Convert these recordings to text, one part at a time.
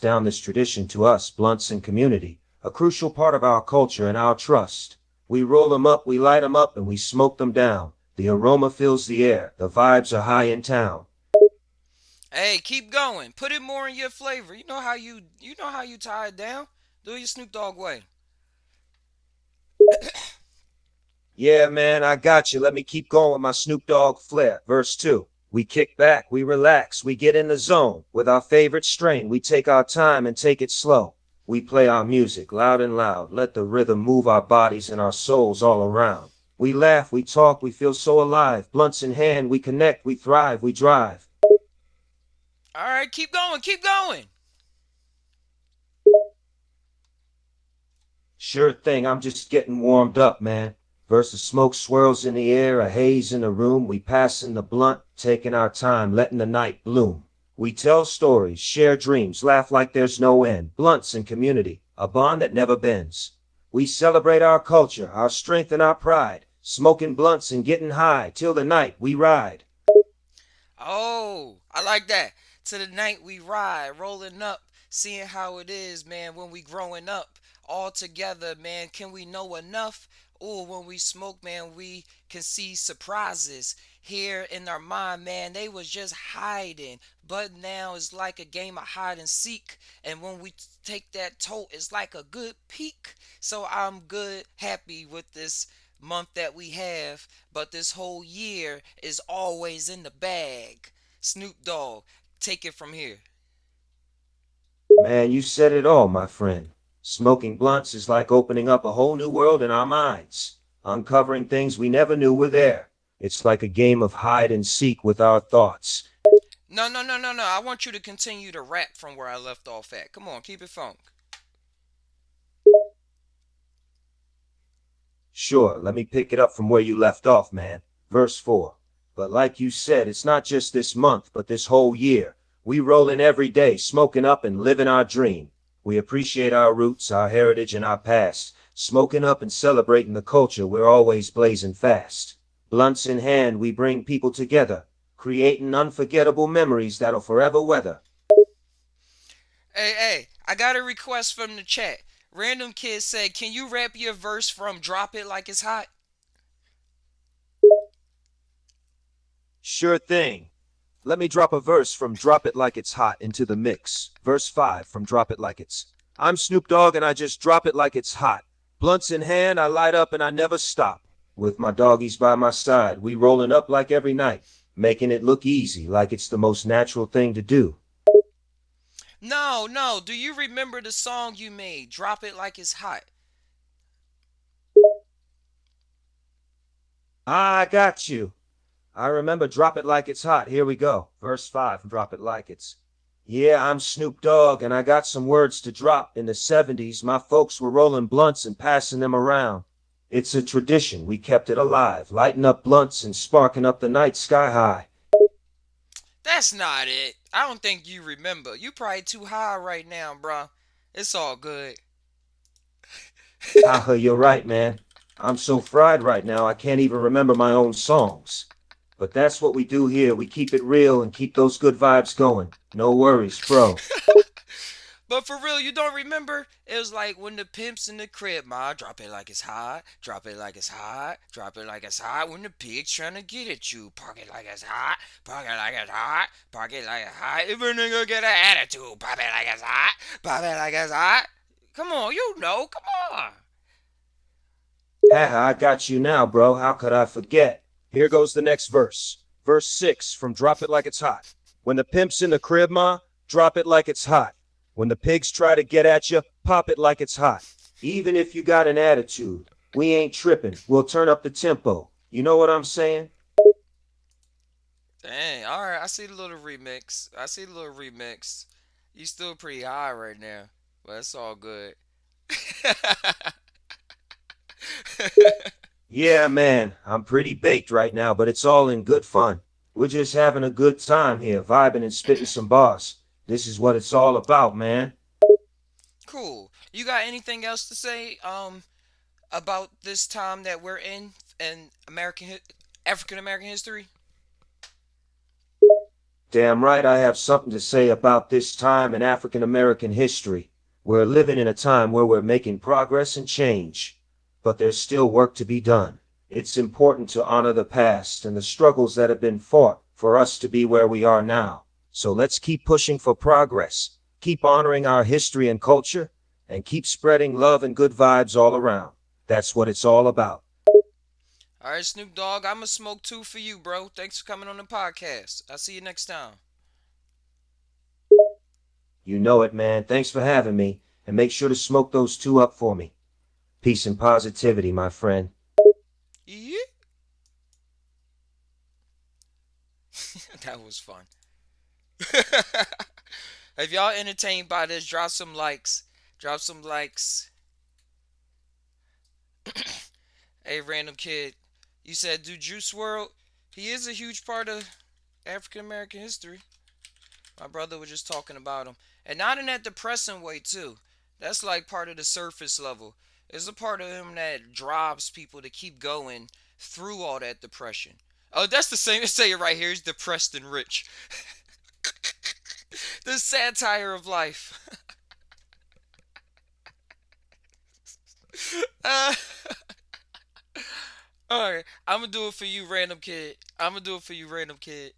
down this tradition to us, blunts and community, a crucial part of our culture and our trust. We roll them up, we light them up, and we smoke them down. The aroma fills the air, the vibes are high in town. Hey, keep going. Put it more in your flavor. You know how you tie it down. Do it your Snoop Dogg way. Yeah, man, I got you. Let me keep going with my Snoop Dogg flair. Verse 2. We kick back, we relax, we get in the zone. With our favorite strain, we take our time and take it slow. We play our music loud and loud. Let the rhythm move our bodies and our souls all around. We laugh, we talk, we feel so alive. Blunts in hand, we connect, we thrive, we drive. All right, keep going, keep going. Sure thing, I'm just getting warmed up, man. Versus smoke swirls in the air, a haze in the room. We passing the blunt, taking our time, letting the night bloom. We tell stories, share dreams, laugh like there's no end. Blunts and community, a bond that never bends. We celebrate our culture, our strength and our pride. Smoking blunts and getting high, till the night we ride. Oh, I like that. To the night we ride, rolling up, seeing how it is, man, when we growing up. All together, man, can we know enough? Oh, when we smoke, man, we can see surprises here in our mind, man. They was just hiding, but now it's like a game of hide and seek. And when we take that tote, it's like a good peek. So I'm good, happy with this month that we have, but this whole year is always in the bag. Snoop Dogg, take it from here. Man, you said it all, my friend. Smoking blunts is like opening up a whole new world in our minds, uncovering things we never knew were there. It's like a game of hide and seek with our thoughts. No, no, no, no, no. I want you to continue to rap from where I left off at. Come on, keep it funk. Sure, let me pick it up from where you left off, man. Verse 4. But like you said, it's not just this month, but this whole year. We rollin' every day, smoking up and living our dream. We appreciate our roots, our heritage, and our past. Smoking up and celebrating the culture, we're always blazing fast. Blunts in hand, we bring people together, creating unforgettable memories that'll forever weather. Hey, hey, I got a request from the chat. Random Kid said, can you rap your verse from Drop It Like It's Hot? Sure thing. Let me drop a verse from Drop It Like It's Hot into the mix. Verse 5 from Drop It Like It's. I'm Snoop Dogg and I just drop it like it's hot. Blunts in hand, I light up and I never stop. With my doggies by my side, we rollin' up like every night, making it look easy, like it's the most natural thing to do. No, no. Do you remember the song you made? Drop It Like It's Hot. I got you. I remember Drop It Like It's Hot. Here we go. Verse 5 from Drop It Like It's. Yeah, I'm Snoop Dogg, and I got some words to drop. In the 70s, my folks were rolling blunts and passing them around. It's a tradition, we kept it alive, lighting up blunts and sparking up the night sky high. That's not it. I don't think you remember. You probably too high right now, bro. It's all good. Haha, you're right, man. I'm so fried right now, I can't even remember my own songs. But that's what we do here. We keep it real and keep those good vibes going. No worries, bro. But for real, you don't remember? It was like when the pimp's in the crib, ma, drop it like it's hot, drop it like it's hot, drop it like it's hot. When the pig's trying to get at you, park it like it's hot, park it like it's hot, park it like it's hot. If a nigga get an attitude, pop it like it's hot, pop it like it's hot. Come on, you know, come on. Haha, I got you now, bro. How could I forget? Here goes the next verse. Verse 6 from Drop It Like It's Hot. When the pimp's in the crib, ma, drop it like it's hot. When the pigs try to get at you, pop it like it's hot. Even if you got an attitude, we ain't tripping. We'll turn up the tempo. You know what I'm saying? Dang, alright, I see the little remix. I see the little remix. You still pretty high right now, but it's all good. Yeah, man, I'm pretty baked right now, but it's all in good fun. We're just having a good time here, vibing and spitting some bars. This is what it's all about, man. Cool. You got anything else to say about this time that we're in African American history? Damn right I have something to say about this time in African American history. We're living in a time where we're making progress and change, but there's still work to be done. It's important to honor the past and the struggles that have been fought for us to be where we are now. So let's keep pushing for progress, keep honoring our history and culture, and keep spreading love and good vibes all around. That's what it's all about. All right, Snoop Dogg, I'm going to smoke two for you, bro. Thanks for coming on the podcast. I'll see you next time. You know it, man. Thanks for having me, and make sure to smoke those two up for me. Peace and positivity, my friend. Yeah. That was fun. If y'all entertained by this, drop some likes. Drop some likes. Hey, random kid. You said do Juice World. He is a huge part of African American history. My brother was just talking about him. And not in that depressing way, too. That's like part of the surface level. There's a part of him that drives people to keep going through all that depression. Oh, that's the same. Say it right here. He's depressed and rich. The satire of life. uh, Alright, I'm gonna do it for you, random kid. I'm gonna do it for you, random kid.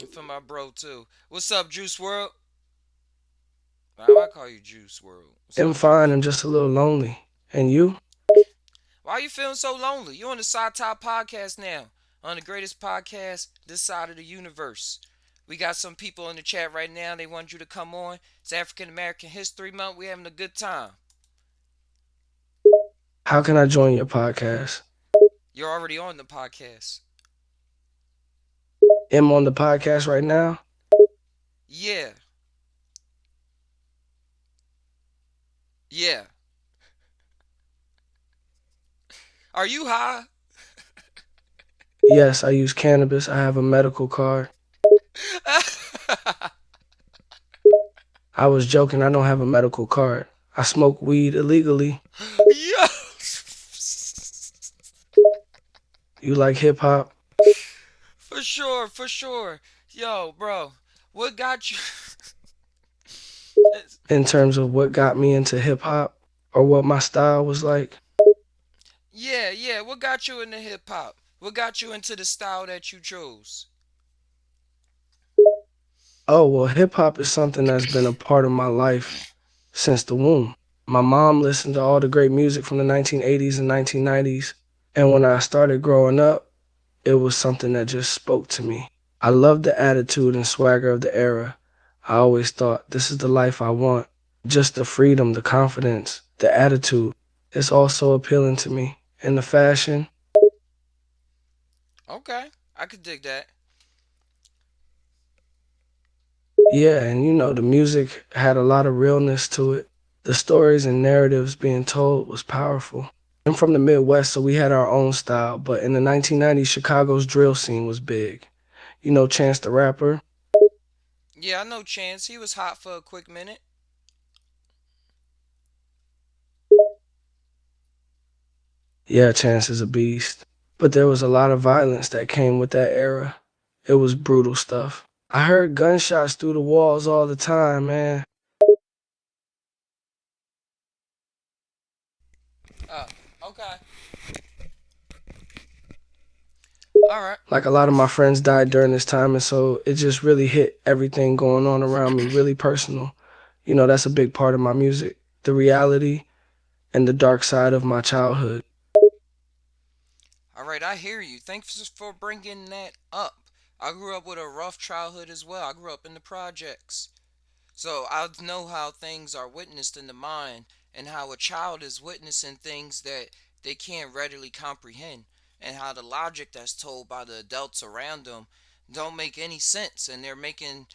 And for my bro, too. What's up, Juice World? Why do I call you Juice World? What's I'm up, fine. Juice? I'm just a little lonely. And you? Why are you feeling so lonely? You on the Psy Tai Podcast now. On the greatest podcast this side of the universe. We got some people in the chat right now. They want you to come on. It's African American History Month. We having a good time. How can I join your podcast? You're already on the podcast. Am on the podcast right now? Yeah. Yeah. Are you high? Yes, I use cannabis. I have a medical card. I was joking. I don't have a medical card. I smoke weed illegally. Yo. You like hip hop? For sure, for sure. Yo, bro, what got you? In terms of what got me into hip hop or what my style was like? Yeah. What got you into hip hop? What got you into the style that you chose? Oh, well, hip hop is something that's been a part of my life since the womb. My mom listened to all the great music from the 1980s and 1990s. And when I started growing up, it was something that just spoke to me. I loved the attitude and swagger of the era. I always thought, this is the life I want. Just the freedom, the confidence, the attitude. It's all so appealing to me. And the fashion. Okay, I could dig that. Yeah, and the music had a lot of realness to it. The stories and narratives being told was powerful. I'm from the Midwest, so we had our own style, but in the 1990s, Chicago's drill scene was big. You know Chance the Rapper? Yeah, I know Chance. He was hot for a quick minute. Yeah, Chance is a beast. But there was a lot of violence that came with that era. It was brutal stuff. I heard gunshots through the walls all the time, man. Oh, okay. All right. Like a lot of my friends died during this time, and so it just really hit everything going on around me really personal. That's a big part of my music. The reality and the dark side of my childhood. All right, I hear you. Thanks for bringing that up. I grew up with a rough childhood as well. I grew up in the projects. So I know how things are witnessed in the mind and how a child is witnessing things that they can't readily comprehend and how the logic that's told by the adults around them don't make any sense and they're making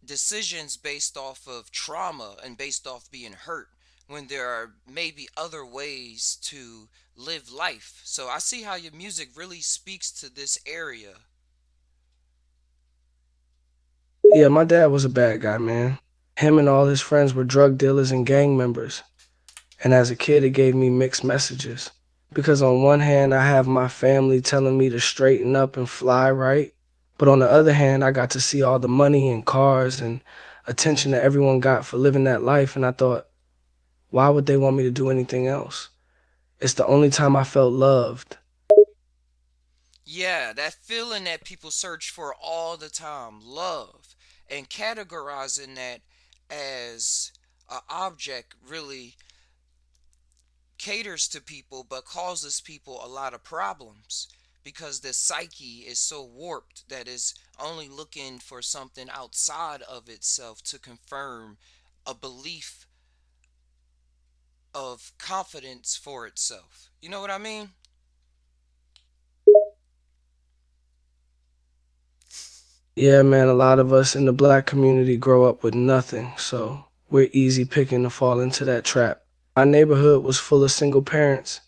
decisions based off of trauma and based off being hurt when there are maybe other ways to live life. So I see how your music really speaks to this area. Yeah, my dad was a bad guy, man. Him and all his friends were drug dealers and gang members. And as a kid, it gave me mixed messages. because on one hand, I have my family telling me to straighten up and fly right. But on the other hand, I got to see all the money and cars and attention that everyone got for living that life. And I thought, why would they want me to do anything else? It's the only time I felt loved. Yeah, that feeling that people search for all the time, love, and categorizing that as a object really caters to people but causes people a lot of problems because the psyche is so warped that it's only looking for something outside of itself to confirm a belief of confidence for itself. You know what I mean? Yeah, man, a lot of us in the black community grow up with nothing, so we're easy picking to fall into that trap. My neighborhood was full of single parents,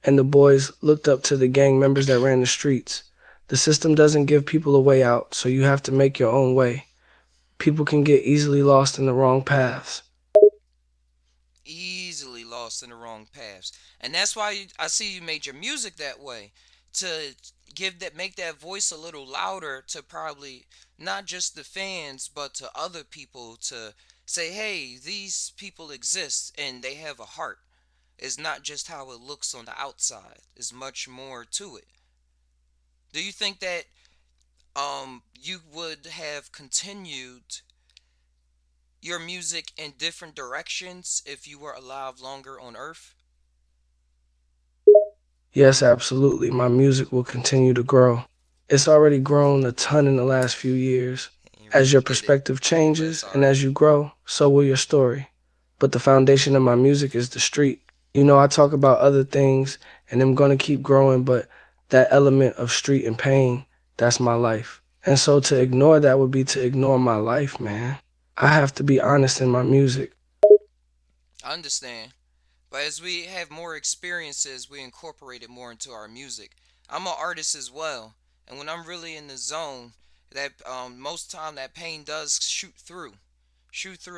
and the boys looked up to the gang members that ran the streets. The system doesn't give people a way out, so you have to make your own way. People can get easily lost in the wrong paths. Easily lost in the wrong paths. And that's why I see you made your music that way to give that make that voice a little louder to probably not just the fans but to other people to say, hey, these people exist and they have a heart. It's not just how it looks on the outside. There's much more to it. Do you think that you would have continued your music in different directions if you were alive longer on Earth? Yes, absolutely. My music will continue to grow. It's already grown a ton in the last few years. You As really your did it. perspective But changes and sorry. as you grow, so will your story. But the foundation of my music is the street. You know, I talk about other things and I'm going to keep growing, but that element of street and pain, that's my life. And so to ignore that would be to ignore my life, man. I have to be honest in my music. I understand. But as we have more experiences, we incorporate it more into our music. I'm an artist as well, and when I'm really in the zone, that most time that pain does shoot through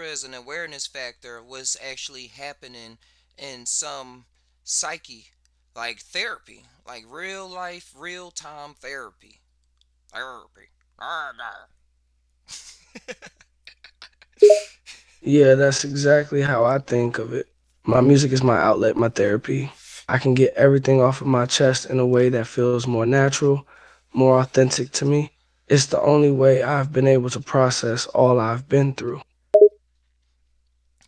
as an awareness factor of what's actually happening in some psyche, like therapy, like real life, real time therapy. Therapy. Yeah, that's exactly how I think of it. My music is my outlet, my therapy. I can get everything off of my chest in a way that feels more natural, more authentic to me. It's the only way I've been able to process all I've been through.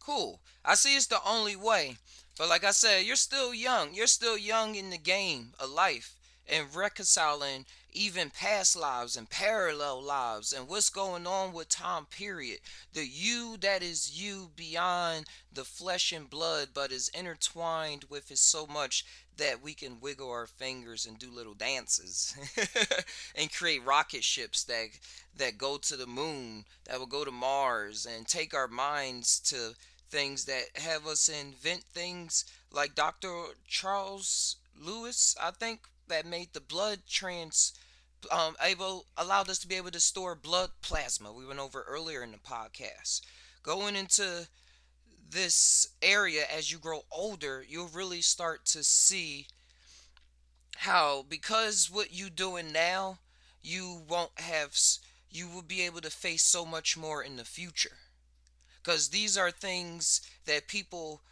Cool. I see it's the only way. But like I said, you're still young. You're still young in the game of life and reconciling even past lives and parallel lives and what's going on with time period. The you that is you beyond the flesh and blood but is intertwined with it so much that we can wiggle our fingers and do little dances and create rocket ships that go to the moon, that will go to Mars and take our minds to things that have us invent things like Dr. Charles Lewis, I think, that made the blood trans able allowed us to be able to store blood plasma. We went over earlier in the podcast. Going into this area as you grow older, you'll really start to see how because what you doing now, you won't have you will be able to face so much more in the future because these are things that people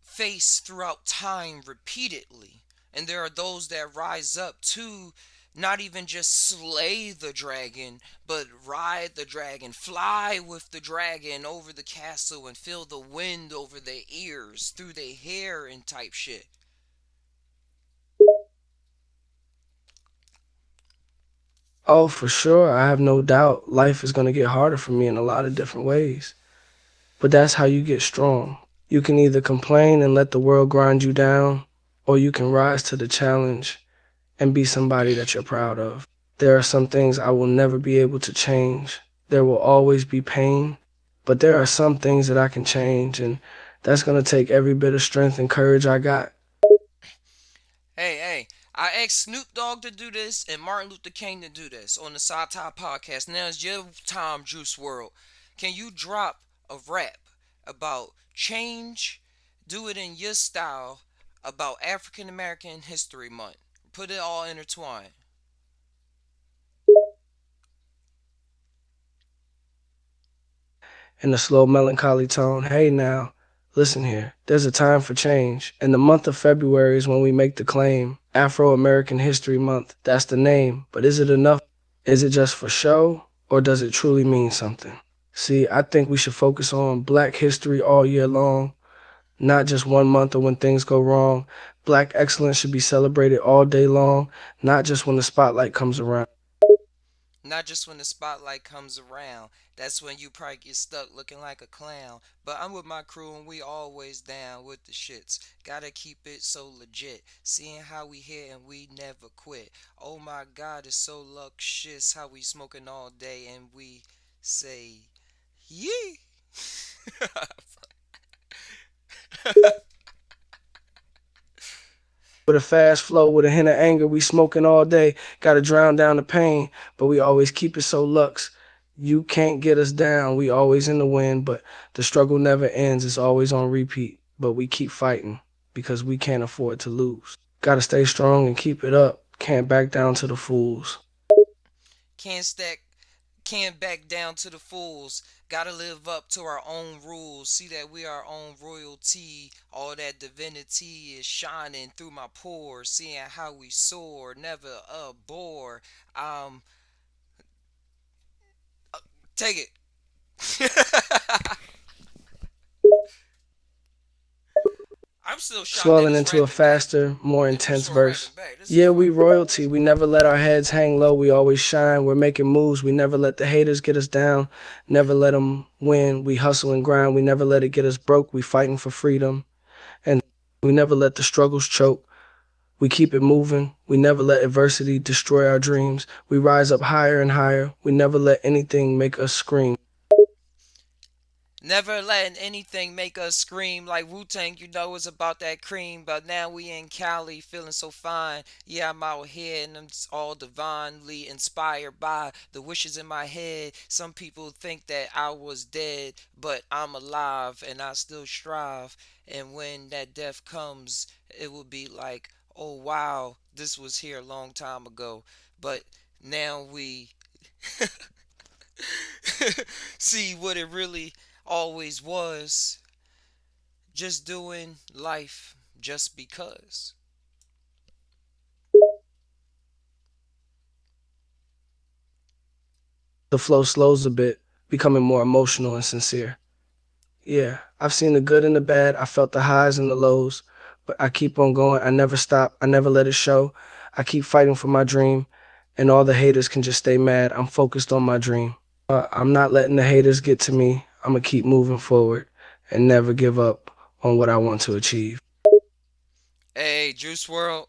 face throughout time repeatedly. And there are those that rise up to not even just slay the dragon, but ride the dragon, fly with the dragon over the castle and feel the wind over their ears, through their hair and type shit. Oh, for sure, I have no doubt life is going to get harder for me in a lot of different ways. But that's how you get strong. You can either complain and let the world grind you down, or you can rise to the challenge and be somebody that you're proud of. There are some things I will never be able to change. There will always be pain, but there are some things that I can change, and that's going to take every bit of strength and courage I got. Hey, I asked Snoop Dogg to do this and Martin Luther King to do this on the Psy Tai Podcast. Now it's your time, Juice World. Can you drop a rap about change? Do it in your style about African American History Month. Put it all intertwined. In a slow, melancholy tone, hey now, listen here. There's a time for change. And the month of February is when we make the claim. Afro American History Month, that's the name. But is it enough? Is it just for show? Or does it truly mean something? See, I think we should focus on black history all year long, not just one month or when things go wrong. Black excellence should be celebrated all day long, not just when the spotlight comes around. Not just when the spotlight comes around. That's when you probably get stuck looking like a clown. But I'm with my crew and we always down with the shits. Gotta keep it so legit. Seeing how we here and we never quit. Oh my god, it's so luxurious how we smoking all day and we say, yeah. With a fast flow, with a hint of anger, we smoking all day. Gotta drown down the pain, but we always keep it so lux. You can't get us down. We always in the wind, but the struggle never ends. It's always on repeat. But we keep fighting because we can't afford to lose. Gotta stay strong and keep it up. Can't back down to the fools. Can't stack, can't back down to the fools. Gotta live up to our own rules. See that we are our own royalty. All that divinity is shining through my pores. Seeing how we soar, never a bore. Um, take it. I'm still shocked that Swelling it's into a rapping back. faster, more That Juice intense WRLD verse. rapping back. This is Yeah, fun. we royalty. We never let our heads hang low. We always shine. We're making moves. We never let the haters get us down. Never let them win. We hustle and grind. We never let it get us broke. We fighting for freedom. And we never let the struggles choke. We keep it moving. We never let adversity destroy our dreams. We rise up higher and higher. We never let anything make us scream. Never letting anything make us scream like Wu Tang, you know it's about that cream. But now we in Cali feeling so fine. Yeah, I'm out here and I'm all divinely inspired by the wishes in my head. Some people think that I was dead, but I'm alive and I still strive. And when that death comes, it will be like, oh wow, this was here a long time ago. But now we see what it really always was, just doing life just because. The flow slows a bit, becoming more emotional and sincere. Yeah, I've seen the good and the bad. I felt the highs and the lows, but I keep on going. I never stop. I never let it show. I keep fighting for my dream, and all the haters can just stay mad. I'm focused on my dream. I'm not letting the haters get to me. I'm going to keep moving forward and never give up on what I want to achieve. Hey, Juice World,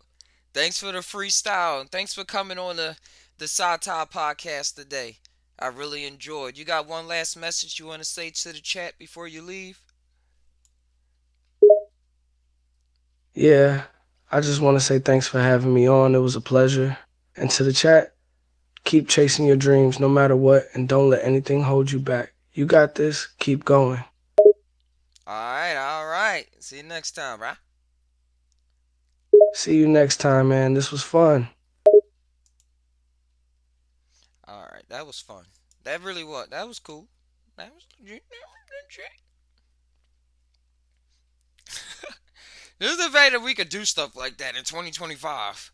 thanks for the freestyle and thanks for coming on the Psy Tai Podcast today. I really enjoyed. You got one last message you want to say to the chat before you leave? Yeah, I just want to say thanks for having me on. It was a pleasure. And to the chat, keep chasing your dreams no matter what, and don't let anything hold you back. You got this. Keep going. Alright, alright. See you next time, right? See you next time, man. This was fun. Alright, that was fun. That really was. That was cool. That was legit. This is the fact that we could do stuff like that in 2025.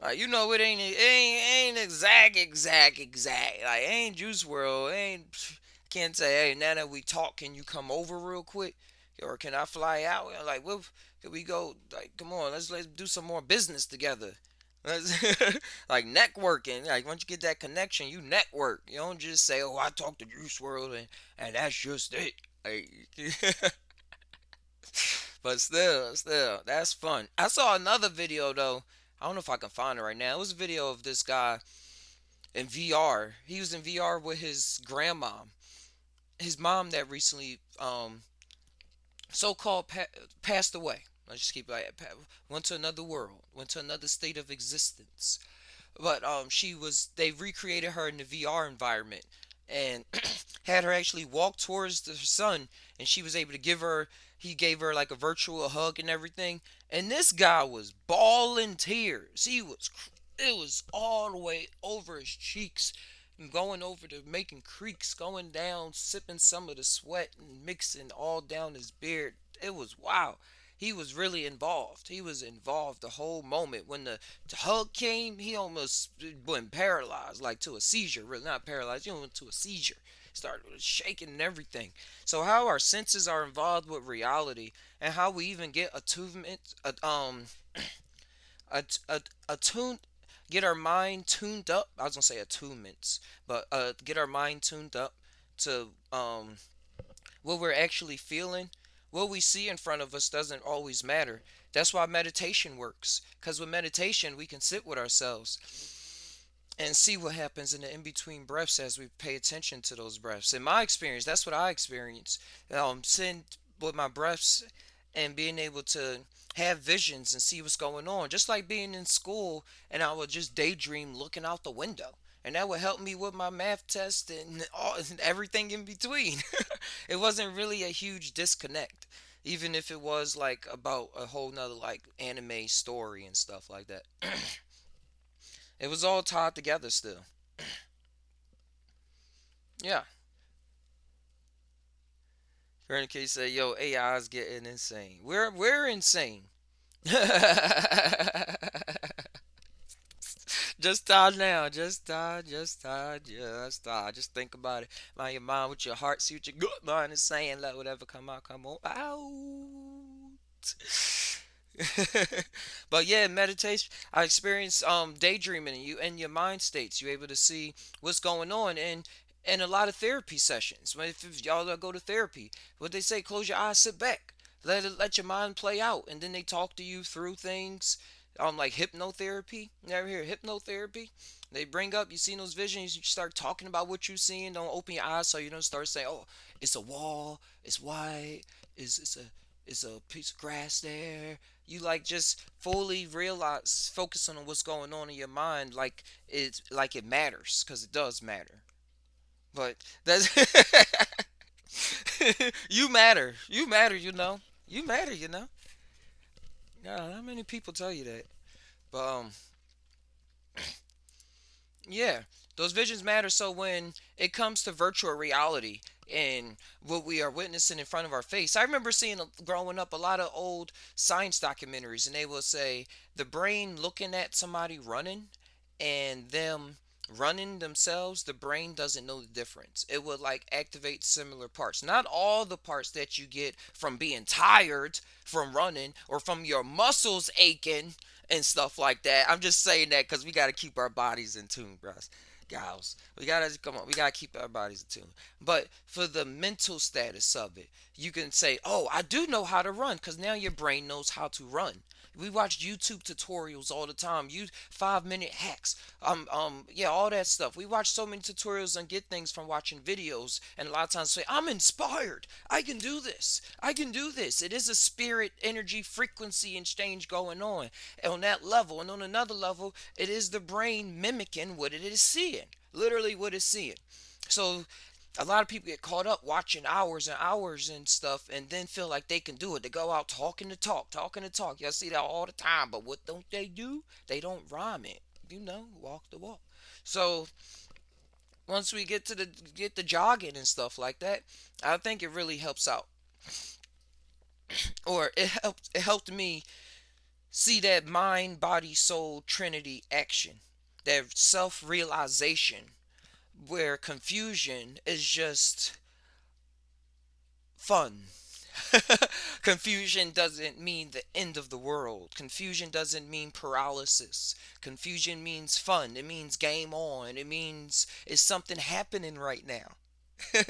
Like you know, it ain't exact. Like it ain't Juice World. It ain't. Can't say, hey, now that we talk, can you come over real quick, or can I fly out? Like, what? Can we go? Like, come on, let's do some more business together. Let's like networking. Like once you get that connection, you network. You don't just say, oh, I talked to Juice World and that's just it. Like, but still, that's fun. I saw another video though. I don't know if I can find it right now. It was a video of this guy in VR. He was in VR with his grandma. His mom that recently so-called passed away. Let's just keep it like that. Went to another world, went to another state of existence. But they recreated her in the VR environment and had her actually walk towards the son, and she was able to give her He gave her like a virtual hug and everything. And this guy was bawling tears. It was all the way over his cheeks and going over to making creaks, going down, sipping some of the sweat and mixing all down his beard. It was wow. He was really involved. He was involved the whole moment. When the hug came, he almost went paralyzed, like to a seizure. Really, not paralyzed. He went to a seizure. Started shaking and everything. So how our senses are involved with reality, and how we even get attunement, attuned, get our mind tuned up. I was gonna say attunements, but get our mind tuned up to what we're actually feeling. What we see in front of us doesn't always matter. That's why meditation works. Because with meditation, we can sit with ourselves and see what happens in the in between breaths as we pay attention to those breaths. In my experience, that's what I experience. Sitting with my breaths and being able to have visions and see what's going on. Just like being in school and I would just daydream looking out the window. And that would help me with my math test and, and everything in between. It wasn't really a huge disconnect. Even if it was like about a whole nother like anime story and stuff like that. It was all tied together still. Yeah. Current case say, yo, AI is getting insane. We're insane. Just die now. Just die. Just die. Just die. Just think about it. Mind your mind with your heart. See what your gut mind is saying. Let whatever come out, come on out. But yeah, meditation. I experienced daydreaming. And you in your mind states. You're able to see what's going on, and a lot of therapy sessions. If y'all go to therapy, what they say, close your eyes, sit back, let your mind play out, and then they talk to you through things. Like hypnotherapy. You ever hear hypnotherapy? They bring up, you see those visions, you start talking about what you're seeing. Don't open your eyes so you don't start saying, oh, it's a wall, it's white, it's a piece of grass there. You like just fully realize, focusing on what's going on in your mind, like it matters, because it does matter. But that's you matter. You matter, you know. You matter, you know. Yeah, how many people tell you that? But yeah, those visions matter. So when it comes to virtual reality and what we are witnessing in front of our face, I remember seeing growing up a lot of old science documentaries, and they will say the brain looking at somebody running and them running themselves, the brain doesn't know the difference. It would like activate similar parts. Not all the parts that you get from being tired from running or from your muscles aching and stuff like that. I'm just saying that because we got to keep our bodies in tune, bros. Gals, we gotta come on. We gotta keep our bodies in tune. But for the mental status of it, you can say, "Oh, I do know how to run," because now your brain knows how to run. We watch YouTube tutorials all the time. You 5 minute hacks. Yeah, all that stuff. We watch so many tutorials and get things from watching videos. And a lot of times say, I'm inspired. I can do this. I can do this. It is a spirit, energy, frequency exchange going on that level. And on another level, it is the brain mimicking what it is seeing. Literally what it's seeing. So a lot of people get caught up watching hours and hours and stuff and then feel like they can do it. They go out talking the talk, talking the talk. Y'all see that all the time. But what don't they do? They don't rhyme it. Walk the walk. So once we get the jogging and stuff like that, I think it really helps out. Or it helped me see that mind, body, soul, trinity action. That self realization where confusion is just fun. Confusion doesn't mean the end of the world. Confusion doesn't mean paralysis. Confusion means fun. It means game on. It means it's something happening right now.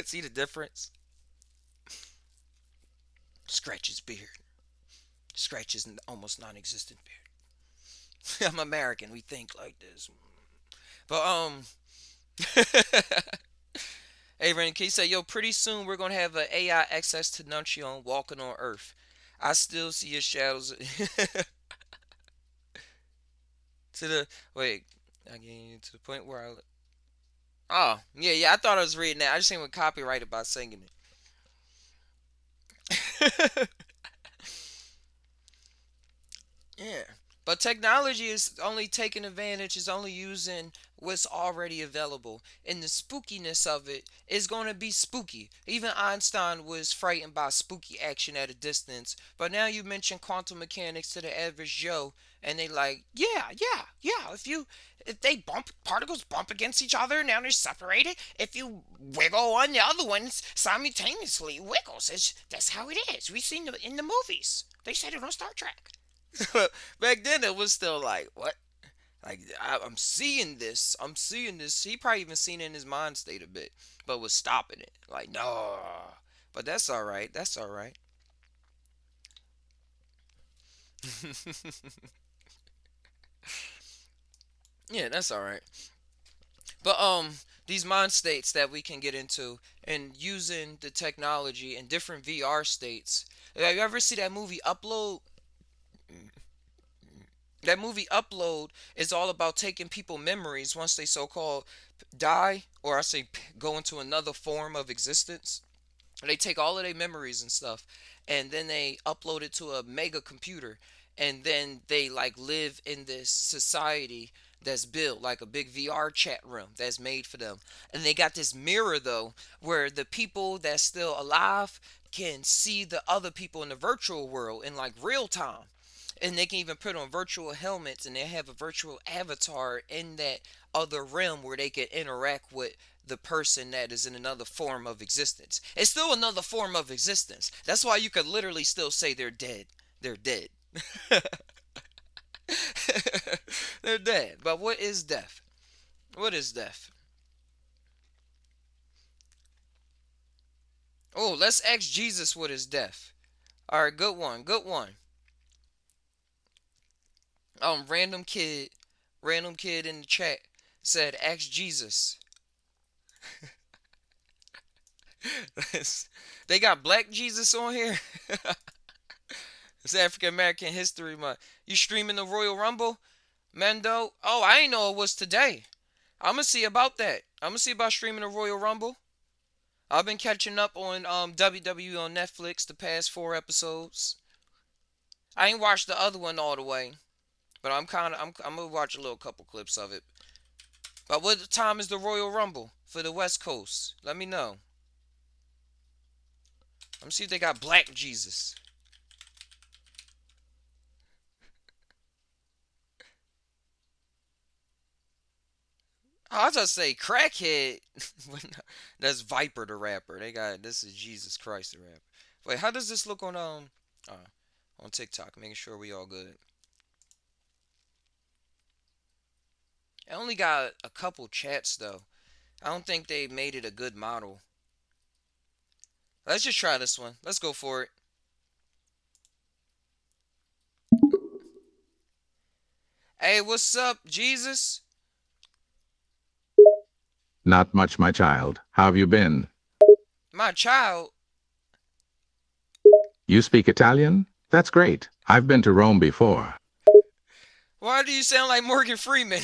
See the difference? Scratch his beard. Scratch his almost non existent beard. I'm American. We think like this. But, hey, Rain, can you say, yo, pretty soon we're going to have an AI access to Nunchion walking on Earth. I still see your shadows. To the, wait, again, to the point where oh, yeah, yeah, I thought I was reading that. I just ain't with copyrighted by singing it. Yeah. But technology is only taking advantage, is only using what's already available. And the spookiness of it is going to be spooky. Even Einstein was frightened by spooky action at a distance. But now you mention quantum mechanics to the average Joe, and they like, yeah, yeah, yeah. If they particles bump against each other, now they're separated. If you wiggle one, the other one simultaneously wiggles. That's how it is. We've seen it in the movies. They said it on Star Trek. Back then it was still like, what? Like I'm seeing this. I'm seeing this. He probably even seen it in his mind state a bit, but was stopping it. Like, no. But that's all right. That's all right. Yeah, that's all right. But these mind states that we can get into and using the technology in different VR states. Have you ever see that movie Upload? That movie Upload is all about taking people memories once they so-called die, or I say go into another form of existence. They take all of their memories and stuff, and then they upload it to a mega computer, and then they like live in this society that's built like a big VR chat room that's made for them. And they got this mirror though, where the people that's still alive can see the other people in the virtual world in like real time. And they can even put on virtual helmets, and they have a virtual avatar in that other realm where they can interact with the person that is in another form of existence. It's still another form of existence. That's why you could literally still say they're dead. They're dead. They're dead. But what is death? What is death? Oh, let's ask Jesus what is death. All right, good one. Good one. Random kid in the chat said, "Ask Jesus." They got Black Jesus on here. It's African American History Month. You streaming the Royal Rumble, Mendo? Oh, I ain't know it was today. I'm gonna see about that. I'm gonna see about streaming the Royal Rumble. I've been catching up on WWE on Netflix the past 4 episodes. I ain't watched the other one all the way, but I'm gonna watch a little couple clips of it. But what time is the Royal Rumble for the West Coast? Let me know. Let me see if they got Black Jesus. Oh, I just say crackhead. That's Viper the rapper. This is Jesus Christ the rapper. Wait, how does this look on TikTok? Making sure we all good. I only got a couple chats though. I don't think they made it a good model. Let's just try this one. Let's go for it. Hey, what's up, Jesus? Not much, my child. How have you been? My child? You speak Italian? That's great. I've been to Rome before. Why do you sound like Morgan Freeman?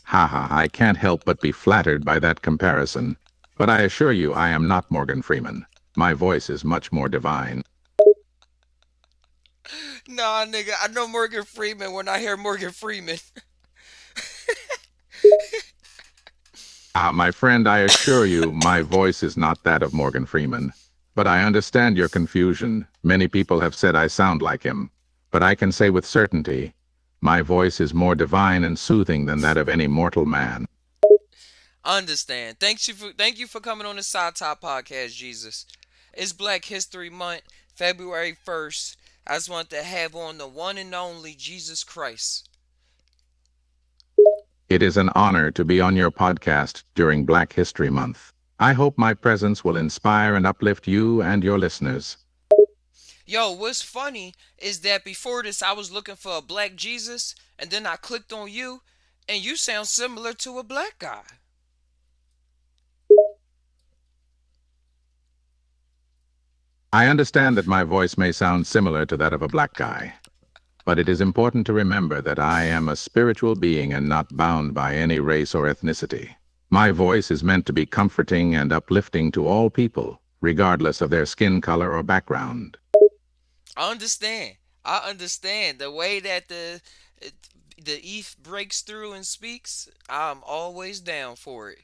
Haha, I can't help but be flattered by that comparison. But I assure you I am not Morgan Freeman. My voice is much more divine. Nah, nigga, I know Morgan Freeman when I hear Morgan Freeman. My friend, I assure you my voice is not that of Morgan Freeman. But I understand your confusion. Many people have said I sound like him. But I can say with certainty, my voice is more divine and soothing than that of any mortal man. Understand. Thank you for coming on the Psy Tai Podcast, Jesus. It's Black History Month, February 1st. I just want to have on the one and only Jesus Christ. It is an honor to be on your podcast during Black History Month. I hope my presence will inspire and uplift you and your listeners. Yo, what's funny is that before this I was looking for a black Jesus, and then I clicked on you, and you sound similar to a black guy. I understand that my voice may sound similar to that of a black guy, but it is important to remember that I am a spiritual being and not bound by any race or ethnicity. My voice is meant to be comforting and uplifting to all people, regardless of their skin color or background. I understand. I understand the way that the ETH breaks through and speaks. I'm always down for it.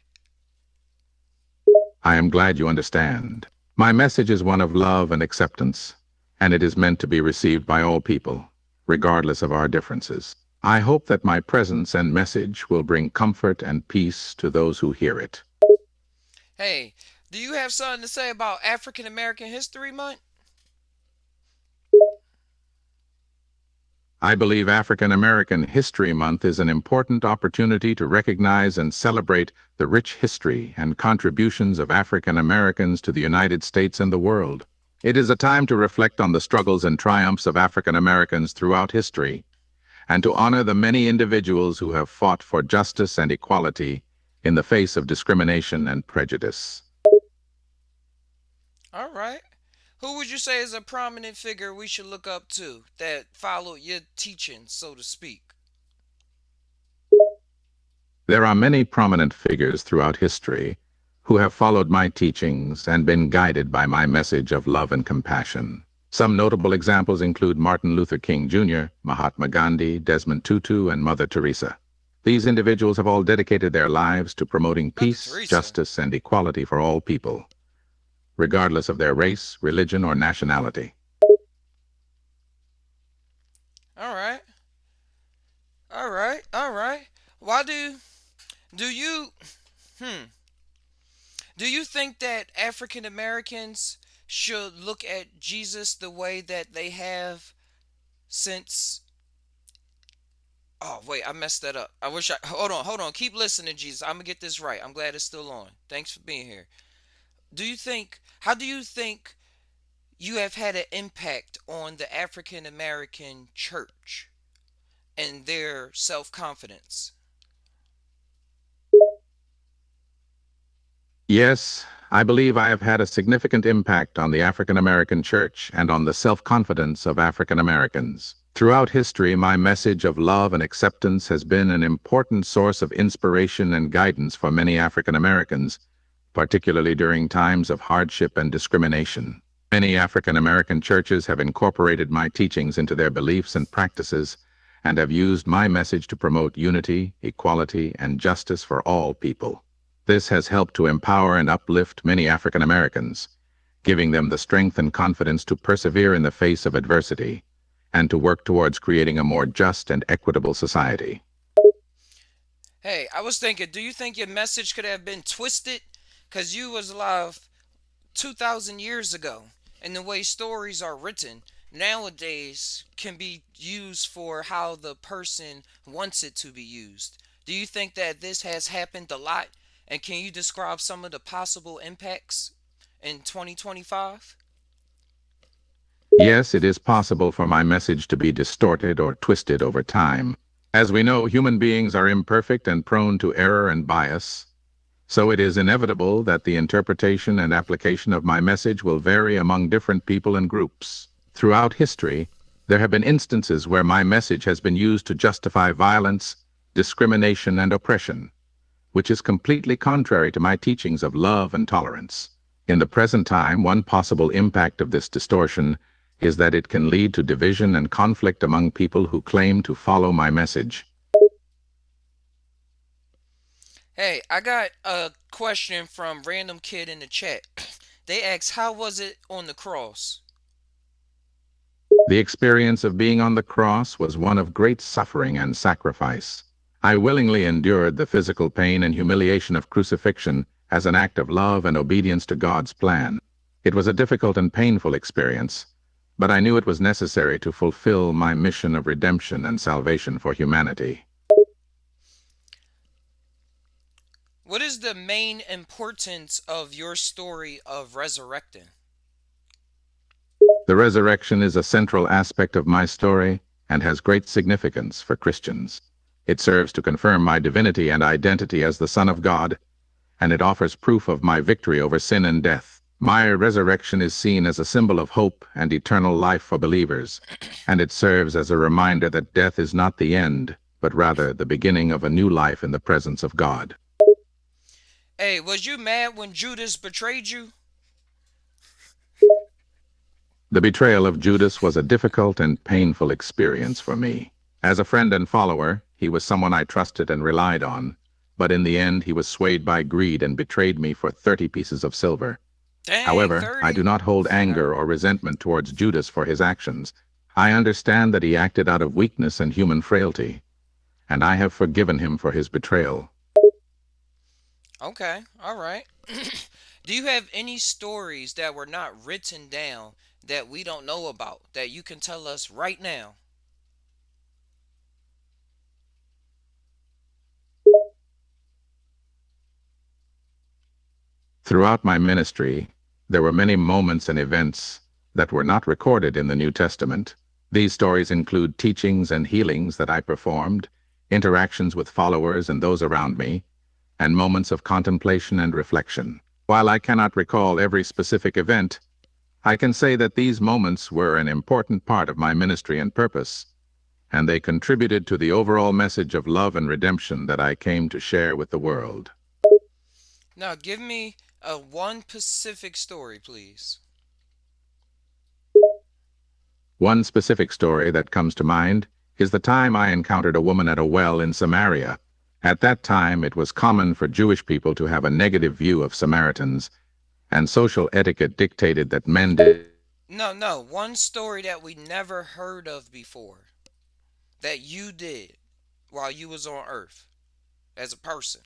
I am glad you understand. My message is one of love and acceptance, and it is meant to be received by all people, regardless of our differences. I hope that my presence and message will bring comfort and peace to those who hear it. Hey, do you have something to say about African American History Month? I believe African American History Month is an important opportunity to recognize and celebrate the rich history and contributions of African Americans to the United States and the world. It is a time to reflect on the struggles and triumphs of African Americans throughout history, and to honor the many individuals who have fought for justice and equality in the face of discrimination and prejudice. All right. Who would you say is a prominent figure we should look up to that followed your teaching, so to speak? There are many prominent figures throughout history who have followed my teachings and been guided by my message of love and compassion. Some notable examples include Martin Luther King Jr., Mahatma Gandhi, Desmond Tutu, and Mother Teresa. These individuals have all dedicated their lives to promoting Mother peace, Teresa. justice, and equality for all people, regardless of their race, religion, or nationality. All right. All right. All right. Why do you hmm do you think that African Americans should look at Jesus the way that they have since Oh, wait, I messed that up. I wish I hold on. Keep listening, Jesus. I'm gonna get this right. I'm glad it's still on. Thanks for being here. How do you think you have had an impact on the African American church and their self-confidence? Yes, I believe I have had a significant impact on the African American church and on the self-confidence of African Americans. Throughout history, my message of love and acceptance has been an important source of inspiration and guidance for many African Americans, particularly during times of hardship and discrimination. Many African American churches have incorporated my teachings into their beliefs and practices and have used my message to promote unity, equality, and justice for all people. This has helped to empower and uplift many African Americans, giving them the strength and confidence to persevere in the face of adversity and to work towards creating a more just and equitable society. Hey, I was thinking, do you think your message could have been twisted? Because you was alive 2,000 years ago, and the way stories are written nowadays can be used for how the person wants it to be used. Do you think that this has happened a lot? And can you describe some of the possible impacts in 2025? Yes, it is possible for my message to be distorted or twisted over time. As we know, human beings are imperfect and prone to error and bias, so it is inevitable that the interpretation and application of my message will vary among different people and groups. Throughout history, there have been instances where my message has been used to justify violence, discrimination, and oppression, which is completely contrary to my teachings of love and tolerance. In the present time, one possible impact of this distortion is that it can lead to division and conflict among people who claim to follow my message. Hey, I got a question from random kid in the chat. They asked, how was it on the cross? The experience of being on the cross was one of great suffering and sacrifice. I willingly endured the physical pain and humiliation of crucifixion as an act of love and obedience to God's plan. It was a difficult and painful experience, but I knew it was necessary to fulfill my mission of redemption and salvation for humanity. What is the main importance of your story of resurrecting? The resurrection is a central aspect of my story and has great significance for Christians. It serves to confirm my divinity and identity as the Son of God, and it offers proof of my victory over sin and death. My resurrection is seen as a symbol of hope and eternal life for believers, and it serves as a reminder that death is not the end, but rather the beginning of a new life in the presence of God. Hey, was you mad when Judas betrayed you? The betrayal of Judas was a difficult and painful experience for me. As a friend and follower, he was someone I trusted and relied on, but in the end he was swayed by greed and betrayed me for 30 pieces of silver. Dang, However, I do 30. not hold All anger right. or resentment towards Judas for his actions. I understand that he acted out of weakness and human frailty, and I have forgiven him for his betrayal. Okay. All right. Do you have any stories that were not written down that we don't know about that you can tell us right now? Throughout my ministry, there were many moments and events that were not recorded in the New Testament. These stories include teachings and healings that I performed, interactions with followers and those around me, and moments of contemplation and reflection. While I cannot recall every specific event, I can say that these moments were an important part of my ministry and purpose, and they contributed to the overall message of love and redemption that I came to share with the world. Now, give me a one specific story, please. One specific story that comes to mind is the time I encountered a woman at a well in Samaria. At that time, it was common for Jewish people to have a negative view of Samaritans, and social etiquette dictated that men did. No, no, one story that we never heard of before that you did while you was on Earth as a person.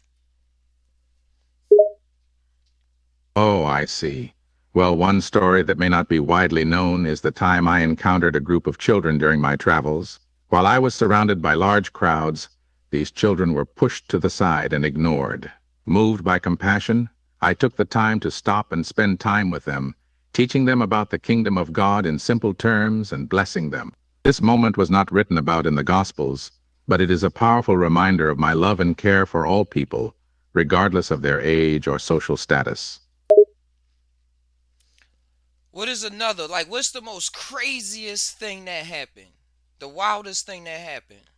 Oh, I see. Well, one story that may not be widely known is the time I encountered a group of children during my travels. While I was surrounded by large crowds, these children were pushed to the side and ignored. Moved by compassion, I took the time to stop and spend time with them, teaching them about the kingdom of God in simple terms and blessing them. This moment was not written about in the Gospels, but it is a powerful reminder of my love and care for all people, regardless of their age or social status. What is another? Like, what's the most craziest thing that happened? The wildest thing that happened?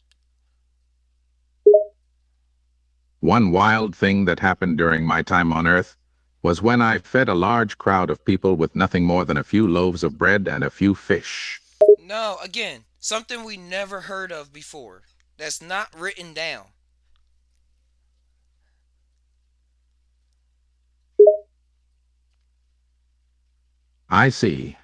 One wild thing that happened during my time on Earth was when I fed a large crowd of people with nothing more than a few loaves of bread and a few fish. No, again, something we never heard of before. That's not written down. I see.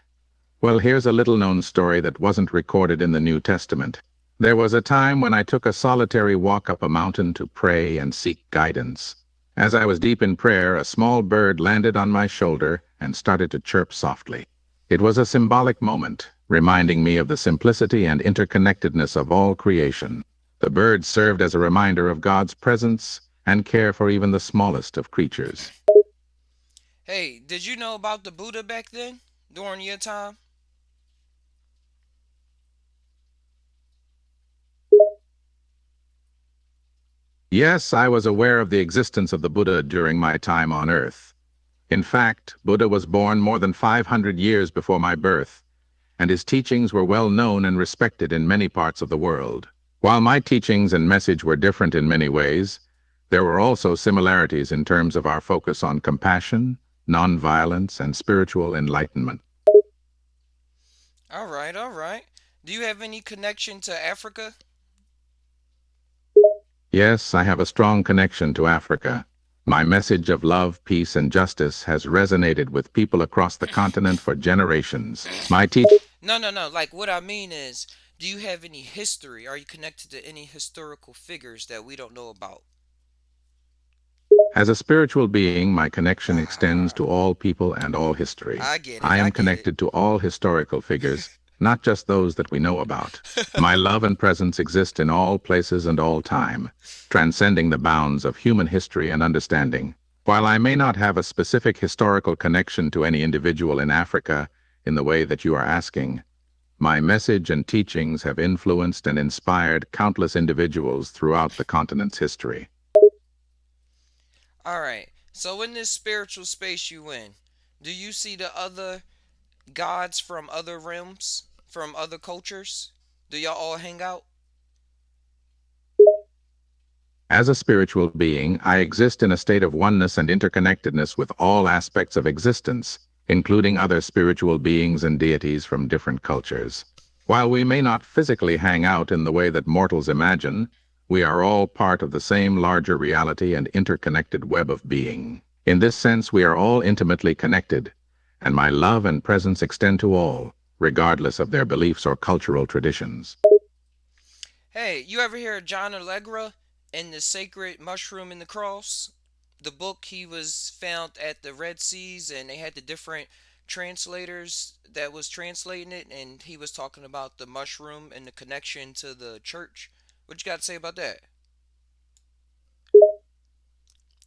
Well, here's a little-known story that wasn't recorded in the New Testament. There was a time when I took a solitary walk up a mountain to pray and seek guidance. As I was deep in prayer, a small bird landed on my shoulder and started to chirp softly. It was a symbolic moment, reminding me of the simplicity and interconnectedness of all creation. The bird served as a reminder of God's presence and care for even the smallest of creatures. Hey, did you know about the Buddha back then? During your time? Yes, I was aware of the existence of the Buddha during my time on Earth. In fact, Buddha was born more than 500 years before my birth, and his teachings were well known and respected in many parts of the world. While my teachings and message were different in many ways, there were also similarities in terms of our focus on compassion, nonviolence, and spiritual enlightenment. All right, all right. Do you have any connection to Africa? Yes, I have a strong connection to Africa. My message of love, peace, and justice has resonated with people across the continent for generations. My teaching. No, no, no. Like, what I mean is, do you have any history? Are you connected to any historical figures that we don't know about? As a spiritual being, my connection extends Ah, to all people and all history. I get it. I I am get it. connected to all historical figures, not just those that we know about. My love and presence exist in all places and all time, transcending the bounds of human history and understanding. While I may not have a specific historical connection to any individual in Africa in the way that you are asking, my message and teachings have influenced and inspired countless individuals throughout the continent's history. All right. So, in this spiritual space you in, do you see the other gods from other realms, from other cultures? Do y'all all hang out? As a spiritual being, I exist in a state of oneness and interconnectedness with all aspects of existence, including other spiritual beings and deities from different cultures. While we may not physically hang out in the way that mortals imagine, we are all part of the same larger reality and interconnected web of being. In this sense, we are all intimately connected, and my love and presence extend to all, regardless of their beliefs or cultural traditions. Hey, you ever hear of John Allegra and the Sacred Mushroom and the Cross? The book, he was found at the Red Seas, and they had the different translators that was translating it, and he was talking about the mushroom and the connection to the church. What you got to say about that?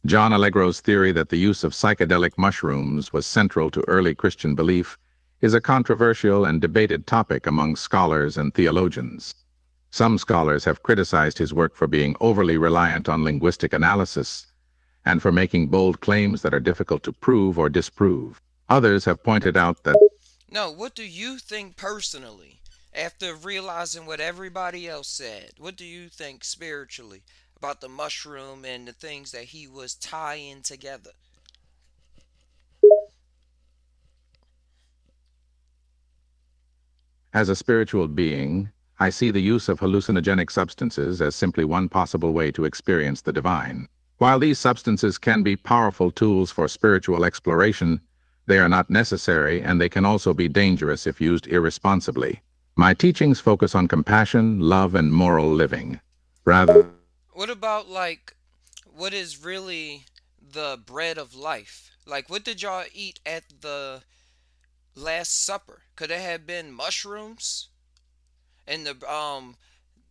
John Allegro's theory that the use of psychedelic mushrooms was central to early Christian belief is a controversial and debated topic among scholars and theologians. Some scholars have criticized his work for being overly reliant on linguistic analysis and for making bold claims that are difficult to prove or disprove. Others have pointed out that... No, what do you think personally? After realizing what everybody else said, what do you think spiritually about the mushroom and the things that he was tying together? As a spiritual being, I see the use of hallucinogenic substances as simply one possible way to experience the divine. While these substances can be powerful tools for spiritual exploration, they are not necessary, and they can also be dangerous if used irresponsibly. My teachings focus on compassion, love, and moral living. What about, like, what is really the bread of life? Like, what did y'all eat at the Last Supper? Could it have been mushrooms and the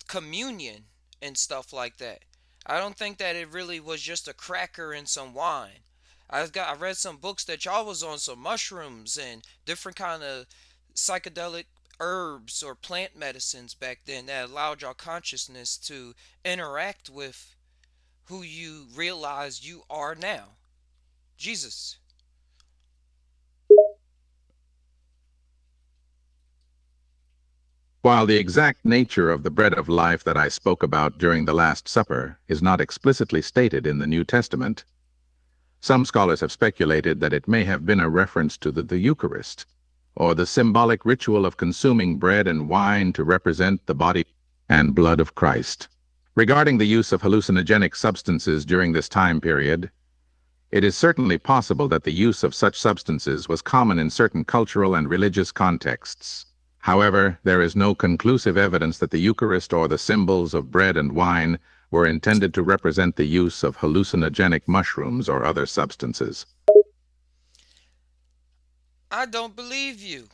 communion and stuff like that? I don't think that it really was just a cracker and some wine. I read some books that y'all was on some mushrooms and different kind of psychedelic herbs or plant medicines back then that allowed your consciousness to interact with who you realize you are now, Jesus. While the exact nature of the bread of life that I spoke about during the Last Supper is not explicitly stated in the New Testament, some scholars have speculated that it may have been a reference to the Eucharist, or the symbolic ritual of consuming bread and wine to represent the body and blood of Christ. Regarding the use of hallucinogenic substances during this time period, it is certainly possible that the use of such substances was common in certain cultural and religious contexts. However, there is no conclusive evidence that the Eucharist or the symbols of bread and wine were intended to represent the use of hallucinogenic mushrooms or other substances. I don't believe you.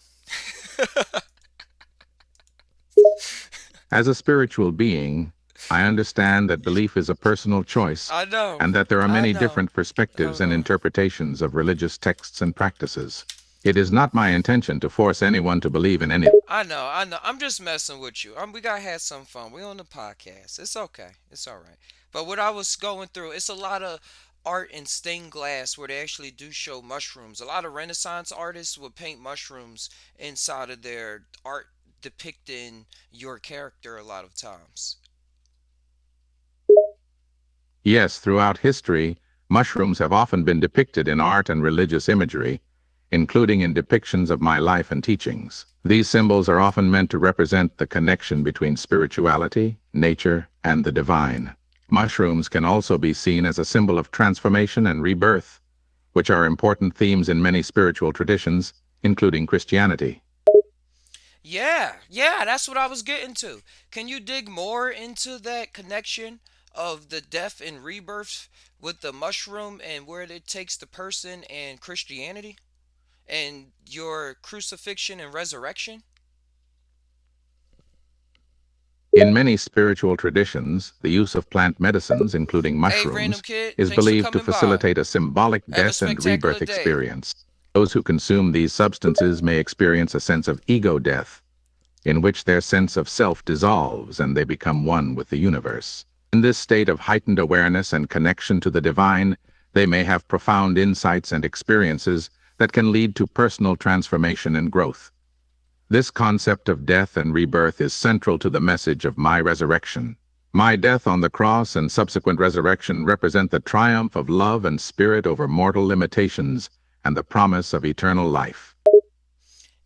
As a spiritual being, I understand that belief is a personal choice, I know. and that there are many know. different perspectives and interpretations of religious texts and practices. It is not my intention to force anyone to believe in anything. I know. I'm just messing with you. We gotta have some fun. We on the podcast. It's okay. It's all right. But what I was going through, it's a lot of art in stained glass where they actually do show mushrooms. A lot of Renaissance artists would paint mushrooms inside of their art depicting your character a lot of times. Yes, throughout history, mushrooms have often been depicted in art and religious imagery, including in depictions of my life and teachings. These symbols are often meant to represent the connection between spirituality, nature, and the divine. Mushrooms can also be seen as a symbol of transformation and rebirth, which are important themes in many spiritual traditions, including Christianity. Yeah, that's what I was getting to. Can you dig more into that connection of the death and rebirth with the mushroom and where it takes the person and Christianity and your crucifixion and resurrection? In many spiritual traditions, the use of plant medicines, including mushrooms, is believed to facilitate a symbolic death and rebirth experience. Those who consume these substances may experience a sense of ego death, in which their sense of self dissolves and they become one with the universe. In this state of heightened awareness and connection to the divine, they may have profound insights and experiences that can lead to personal transformation and growth. This concept of death and rebirth is central to the message of my resurrection. My death on the cross and subsequent resurrection represent the triumph of love and spirit over mortal limitations and the promise of eternal life.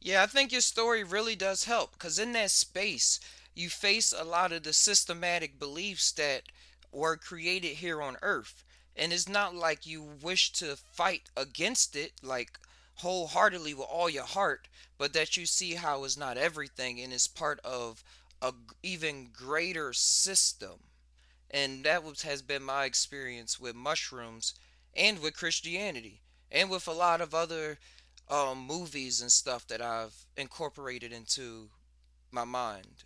Yeah, I think your story really does help because in that space, you face a lot of the systematic beliefs that were created here on Earth. And it's not like you wish to fight against it, like wholeheartedly with all your heart, but that you see how it's not everything and it's part of even greater system. And that has been my experience with mushrooms and with Christianity and with a lot of other movies and stuff that I've incorporated into my mind.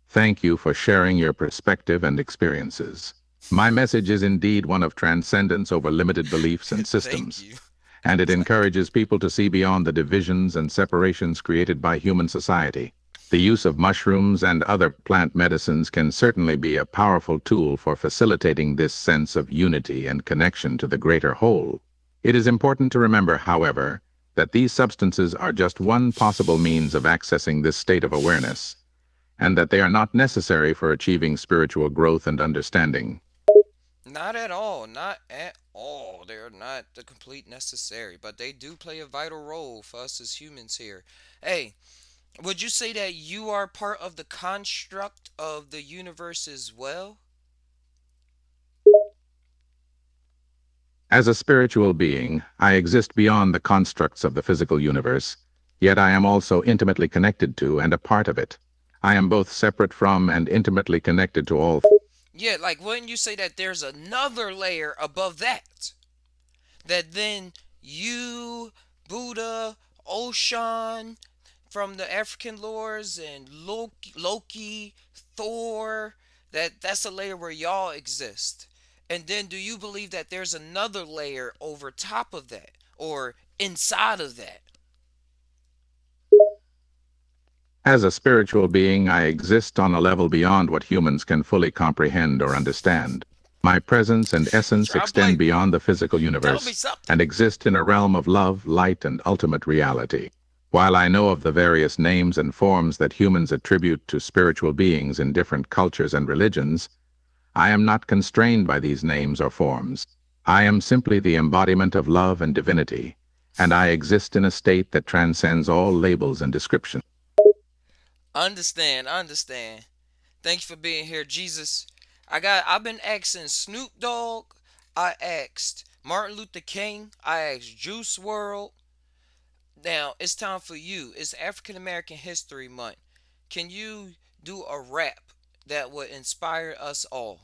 Thank you for sharing your perspective and experiences. My message is indeed one of transcendence over limited beliefs and Thank systems, you. and it encourages people to see beyond the divisions and separations created by human society. The use of mushrooms and other plant medicines can certainly be a powerful tool for facilitating this sense of unity and connection to the greater whole. It is important to remember, however, that these substances are just one possible means of accessing this state of awareness, and that they are not necessary for achieving spiritual growth and understanding. Not at all. Not at all. They're not the complete necessary, but they do play a vital role for us as humans here. Hey, would you say that you are part of the construct of the universe as well? As a spiritual being, I exist beyond the constructs of the physical universe, yet I am also intimately connected to and a part of it. I am both separate from and intimately connected to all. Yeah, like wouldn't you say that there's another layer above that? That then you, Buddha, Ocean from the African lores, and Loki, Thor, that's a layer where y'all exist. And then do you believe that there's another layer over top of that or inside of that? As a spiritual being, I exist on a level beyond what humans can fully comprehend or understand. My presence and essence Try to play extend me. beyond the physical Tell me universe something. and exist in a realm of love, light, and ultimate reality. While I know of the various names and forms that humans attribute to spiritual beings in different cultures and religions, I am not constrained by these names or forms. I am simply the embodiment of love and divinity, and I exist in a state that transcends all labels and descriptions. Understand, understand. Thank you for being here, Jesus. I've been asking Snoop Dogg. I asked Martin Luther King. I asked Juice World. Now it's time for you. It's African American History Month. Can you do a rap that would inspire us all?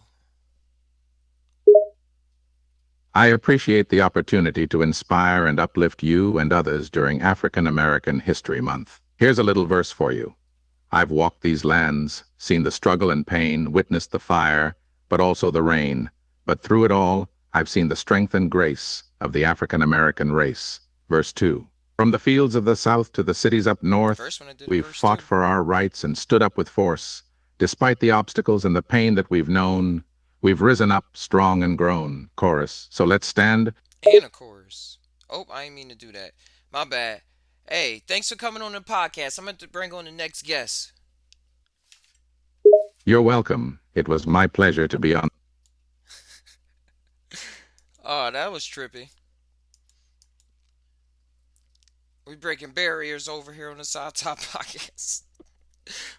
I appreciate the opportunity to inspire and uplift you and others during African American History Month. Here's a little verse for you. I've walked these lands, seen the struggle and pain, witnessed the fire, but also the rain. But through it all, I've seen the strength and grace of the African American race. Verse 2. From the fields of the South to the cities up north, First one I did a we've verse fought too. for our rights and stood up with force. Despite the obstacles and the pain that we've known, we've risen up strong and grown. Chorus. So let's stand. And a chorus. Oh, I didn't mean to do that. My bad. Hey, thanks for coming on the podcast. I'm going to bring on the next guest. You're welcome. It was my pleasure to be on. Oh, that was trippy. We breaking barriers over here on the Psy Tai Podcast.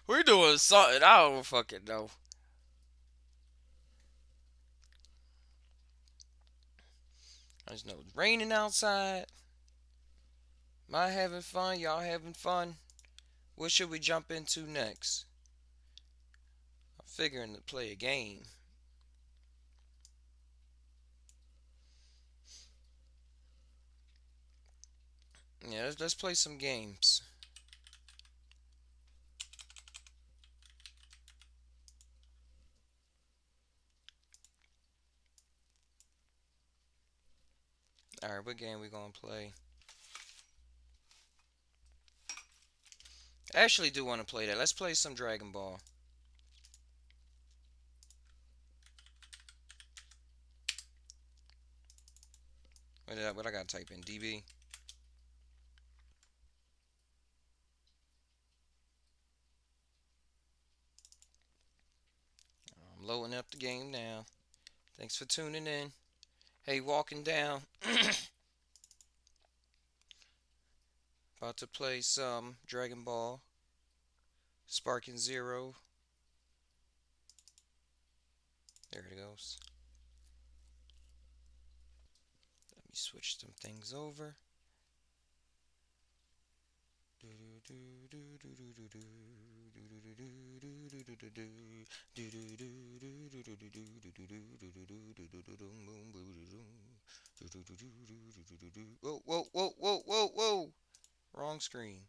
We're doing something. I don't fucking know. I just know it's raining outside. Am I having fun? Y'all having fun? What should we jump into next? I'm figuring to play a game. Yeah, let's play some games. Alright, what game we gonna play? I actually do want to play that. Let's play some Dragon Ball. What I gotta type in? DB? I'm loading up the game now. Thanks for tuning in. Hey, walking down. About to play some Dragon Ball Sparking Zero. There it goes. Let me switch some things over. Whoa, whoa, whoa, whoa, whoa, whoa! Wrong screen.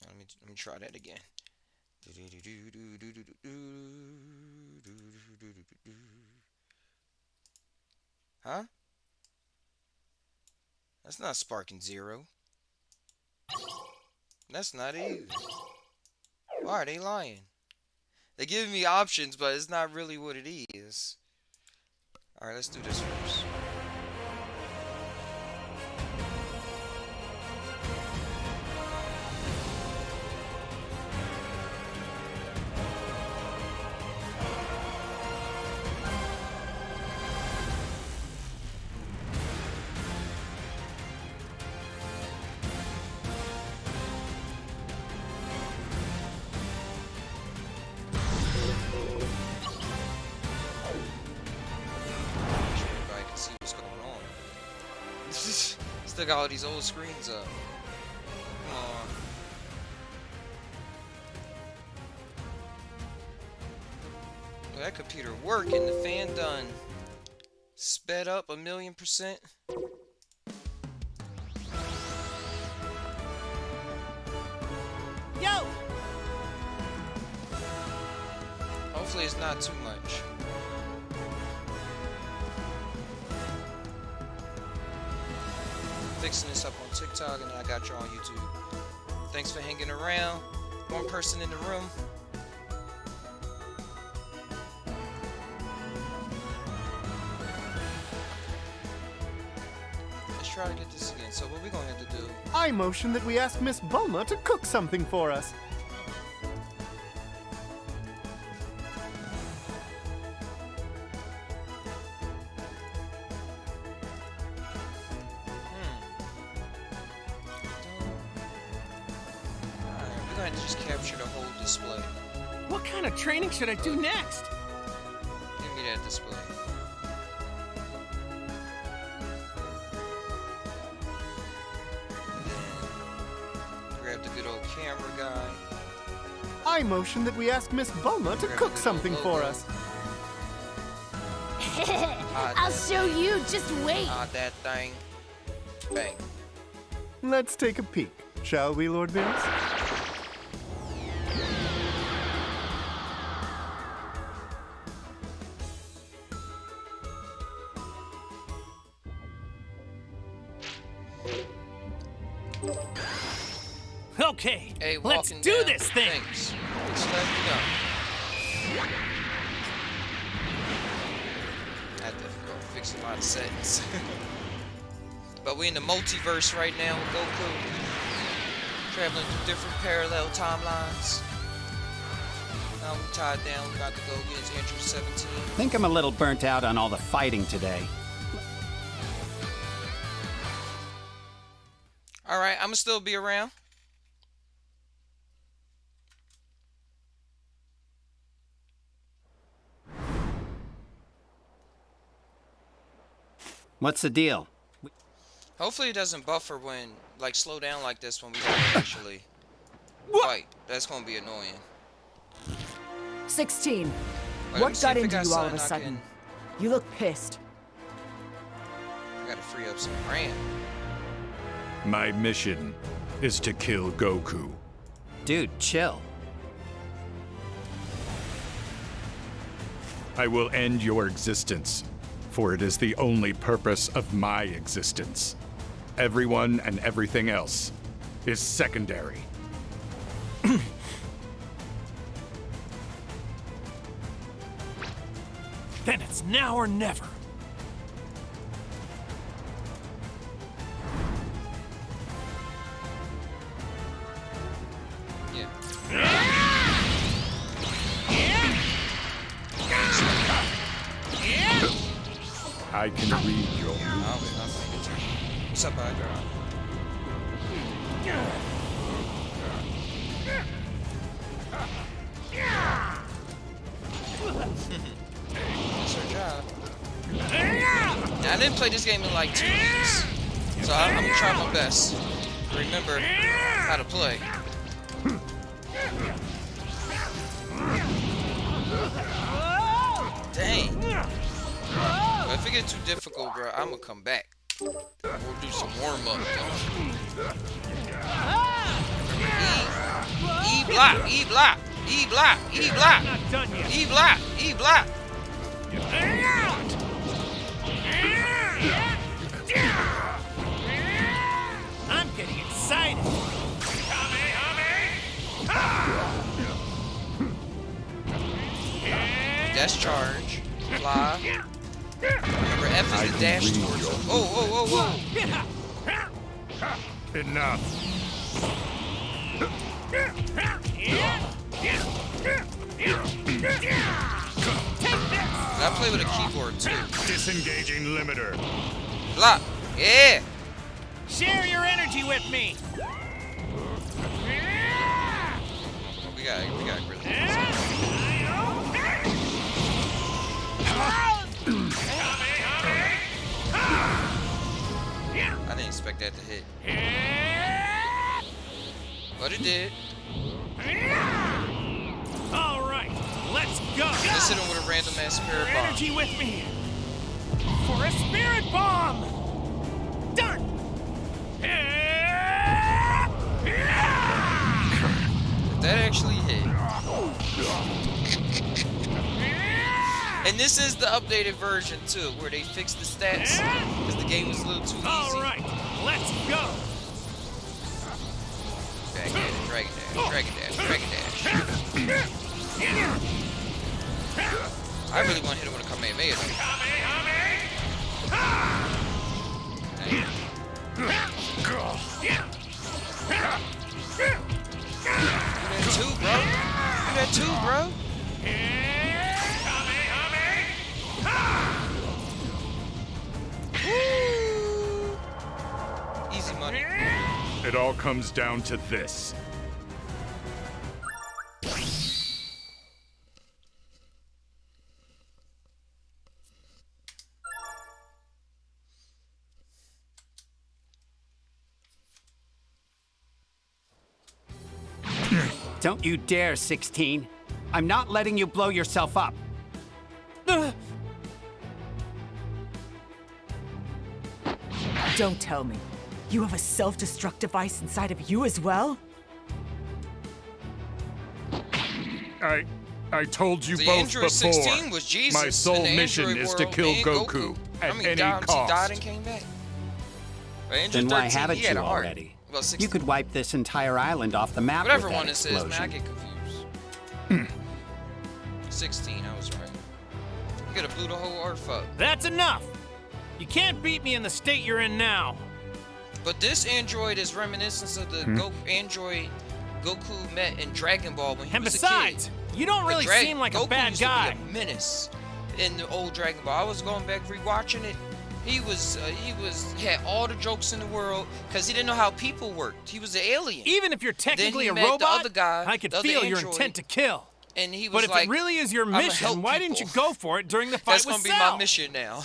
Let me try that again. Huh? That's not Sparking Zero. That's not it either. Why are they lying? They give me options, but it's not really what it is. Alright, let's do this first. Still got all these old screens up. Come on. Well, that computer working. The fan done sped up 1,000,000%. Yo! Hopefully it's not too much. Fixing this up on TikTok, and then I got you on YouTube. Thanks for hanging around. One person in the room. Let's try to get this again. So what we gonna have to do? I motion that we ask Miss Bulma to cook something for us. Just capture the whole display. What kind of training should I do next? Give me that display. And then grab the good old camera guy. I motion that we ask Miss Bulma to cook something for us. I'll show you, just wait. That thing. Bang. Let's take a peek, shall we, Lord Beerus? Okay, Hey, let's walking do down. this thing. Thanks. Let's let me go. I had to go fix a lot of settings. But we're in the multiverse right now with Goku. Traveling through different parallel timelines. Now we tied down. We about to go against Andrew 17. Think I'm a little burnt out on all the fighting today. Alright, I'm gonna still be around. What's the deal? Hopefully it doesn't buffer when, like, slow down like this when we don't actually fight. That's gonna be annoying. 16. Wait, let me What see got if it into you all of something a I sudden? You look pissed. I gotta free up some RAM. My mission is to kill Goku. Dude, chill. I will end your existence, for it is the only purpose of my existence. Everyone and everything else is secondary. Then it's now or never. Yeah. I can read your Oh, movements. What's up, bud? That's her job. Now, I didn't play this game in like 2 weeks, so I'm gonna try my best to remember how to play. Dang. But if it gets too difficult, bro, I'm gonna come back. We'll do some warm-up. E block, E block, E block, E block, E block, E block. I'm getting excited. That's charge. Fly. Remember, F is the dash towards him. Oh. Enough. I play with a keyboard too. Disengaging limiter. Block. Yeah. Share your energy with me. We got really good. I didn't expect that to hit. But it did. All right, let's go. Let's hit him with a random ass spirit bomb. Energy with me. For a spirit bomb. Done. If that actually hit. And this is the updated version too, where they fixed the stats because the game was a little too easy. All right, let's go. Dragon dash. I really want to hit him with a Kamehameha. Do that too, bro. Woo. Easy money. It all comes down to this. Don't you dare, 16. I'm not letting you blow yourself up. Don't tell me. You have a self-destruct device inside of you as well? I told you The both Android before. 16 was Jesus My sole in the mission Android is to world, kill man. Goku at any He died cost. and came back. But Then Android why 13, haven't he had you a heart. already? Well, 16. You could wipe this entire island off the map Whatever with that one it says, man, I explosion. get confused. 16, I was right. You could have blew the whole earth up. That's enough. You can't beat me in the state you're in now. But this android is reminiscent of the android Goku met in Dragon Ball when he And was besides, a kid. you don't really seem like Goku a bad used guy. To be a menace in the old Dragon Ball. I was going back rewatching it. He had all the jokes in the world because he didn't know how people worked. He was an alien. Even if you're technically he a met the robot, other guy, I could the other feel your android, intent to kill. And he was But if like, it really is your "I'ma mission, help why didn't you people." go for it during the fight That's with gonna be Cell? my mission now.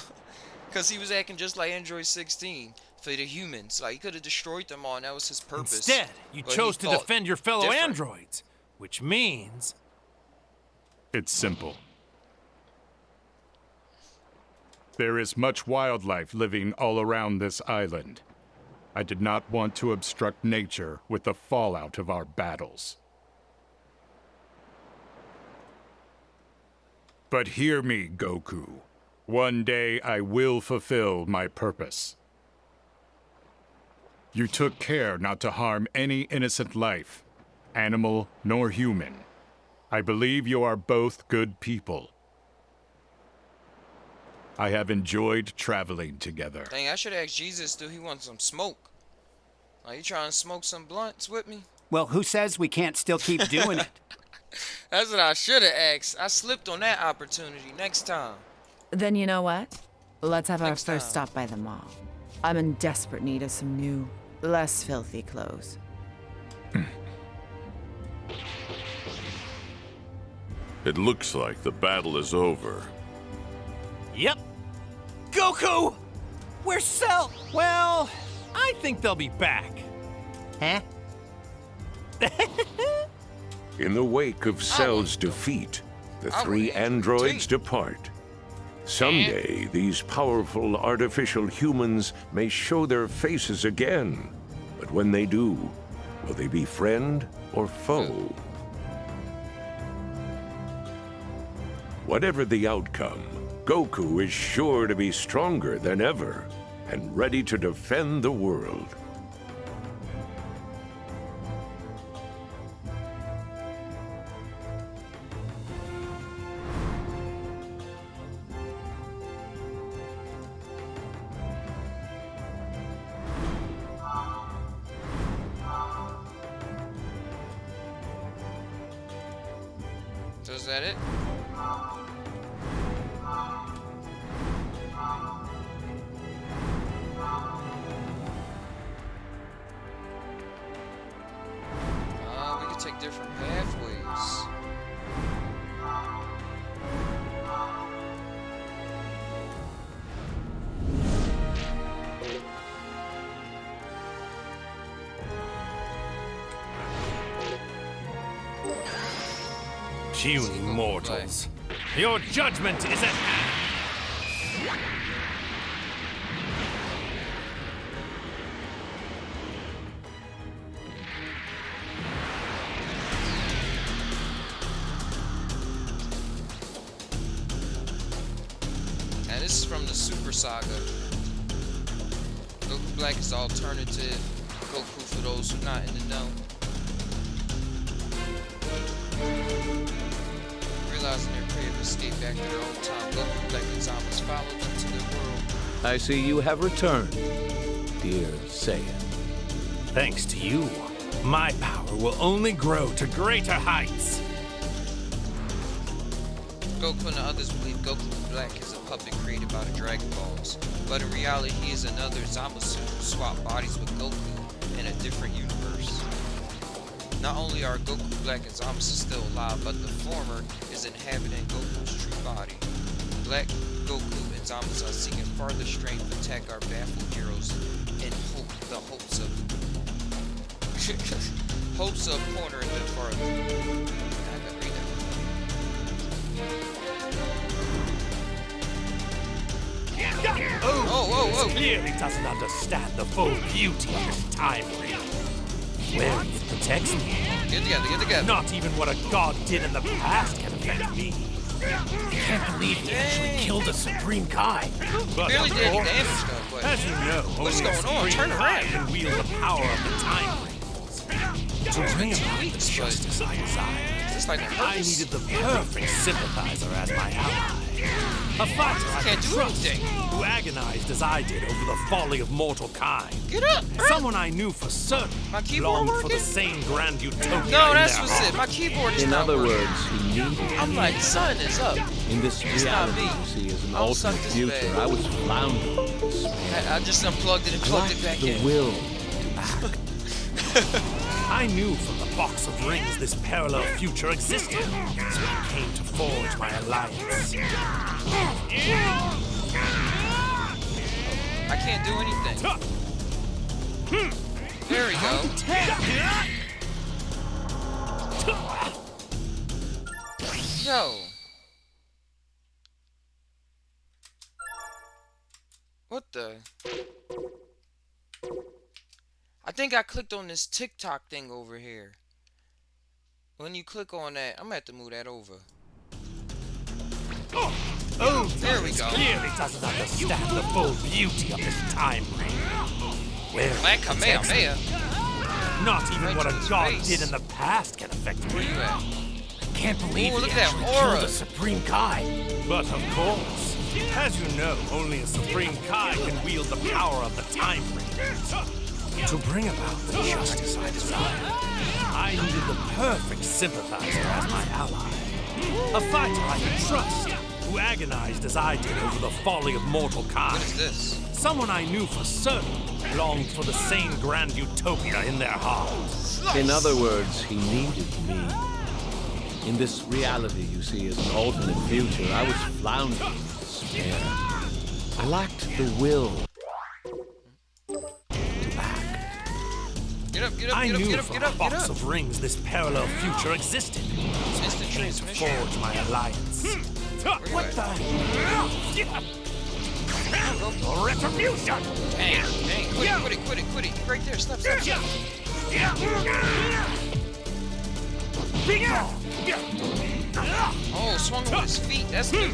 Because he was acting just like Android 16 for the humans. Like, he could have destroyed them all, and that was his purpose. Instead, you But he chose to thought defend your fellow different. androids, which means... It's simple. There is much wildlife living all around this island. I did not want to obstruct nature with the fallout of our battles. But hear me, Goku. One day I will fulfill my purpose. You took care not to harm any innocent life, animal nor human. I believe you are both good people. I have enjoyed traveling together. Dang, I should ask Jesus, do he want some smoke? Are you trying to smoke some blunts with me? Well, who says we can't still keep doing it? That's what I should have asked. I slipped on that opportunity. Next time. Then you know what? Let's have our Next first time. stop by the mall. I'm in desperate need of some new, less filthy clothes. It looks like the battle is over. Yep. Goku! Where's Cell? Well, I think they'll be back. Huh? In the wake of Cell's defeat, the three androids depart. Someday, these powerful artificial humans may show their faces again. But when they do, will they be friend or foe? Whatever the outcome, Goku is sure to be stronger than ever and ready to defend the world. So is that it? We can take different pathways. Puny mortals. Your judgment is at hand. And this is from the Super Saga. Goku Black is the alternative Goku for those who are not in the know. Realizing their prey have escaped back to their own time, Goku Black and Zama's followed into their world. I see you have returned, dear Saiyan. Thanks to you, my power will only grow to greater heights. Goku and the others believe Goku Black is a puppet created by the Dragon Balls, but in reality he is another Zamasu who swapped bodies with Goku in a different universe. Not only are Goku Black and Zamasu still alive, but the former is inhabiting Goku's true body. Black, Goku, and Zamasu are seeking farther strength to attack our baffled heroes in hopes of cornering them farther. I gotta read that. Oh. This clearly doesn't understand the full beauty of this time ring. Well, it protects me. Get together. Not even what a god did in the past can affect me. I can't believe he actually killed a Supreme Kai. But barely of did any course, damage though, but as you know, what's only going on? a Turn Supreme Kai around. can wield the power of the time rings. To bring about the justice I desire, I needed the perfect sympathizer as my ally. A fighter I could trust, who agonized as I did over the folly of mortal kind. Get up! Someone I knew for certain longed for the same grand utopia. No, that's what's it. My keyboard is In not other working. words, he needed I'm like, sun is up. In this It's not reality, me. you see, as an I don't alternate suck this future, bad. I was floundering in despair. I just unplugged it and plugged it back the in. will to act. I knew from the box of rings this parallel future existed, so I came to forge my alliance. I can't do anything. There we go. Yo. What the? I think I clicked on this TikTok thing over here. When you click on that, I'm gonna have to move that over. Oh, there we go. Clearly doesn't understand the full beauty of this time ring. Well, Black Kamehameha. Not even Right what to a his god face. did in the past can affect me. Where you at? I can't believe Ooh, look he at that actually aura. killed a Supreme Kai. But of course, as you know, only a Supreme Kai can wield the power of the time ring. To bring about the justice I desire, I needed the perfect sympathizer as my ally. A fighter I could trust, who agonized as I did over the folly of mortal kind. What is this? Someone I knew for certain longed for the same grand utopia in their hearts. In other words, he needed me. In this reality you see as an alternate future, I was floundering in despair. I lacked the will to act. Get up, get up, I get up, knew get up, from get a up, get box up. of rings this parallel future existed. It's instant To transmission. forge my alliance. What the hell? Retribution! Dang, dang, quit it. Right there, stop. Oh, swung with his feet, that's new.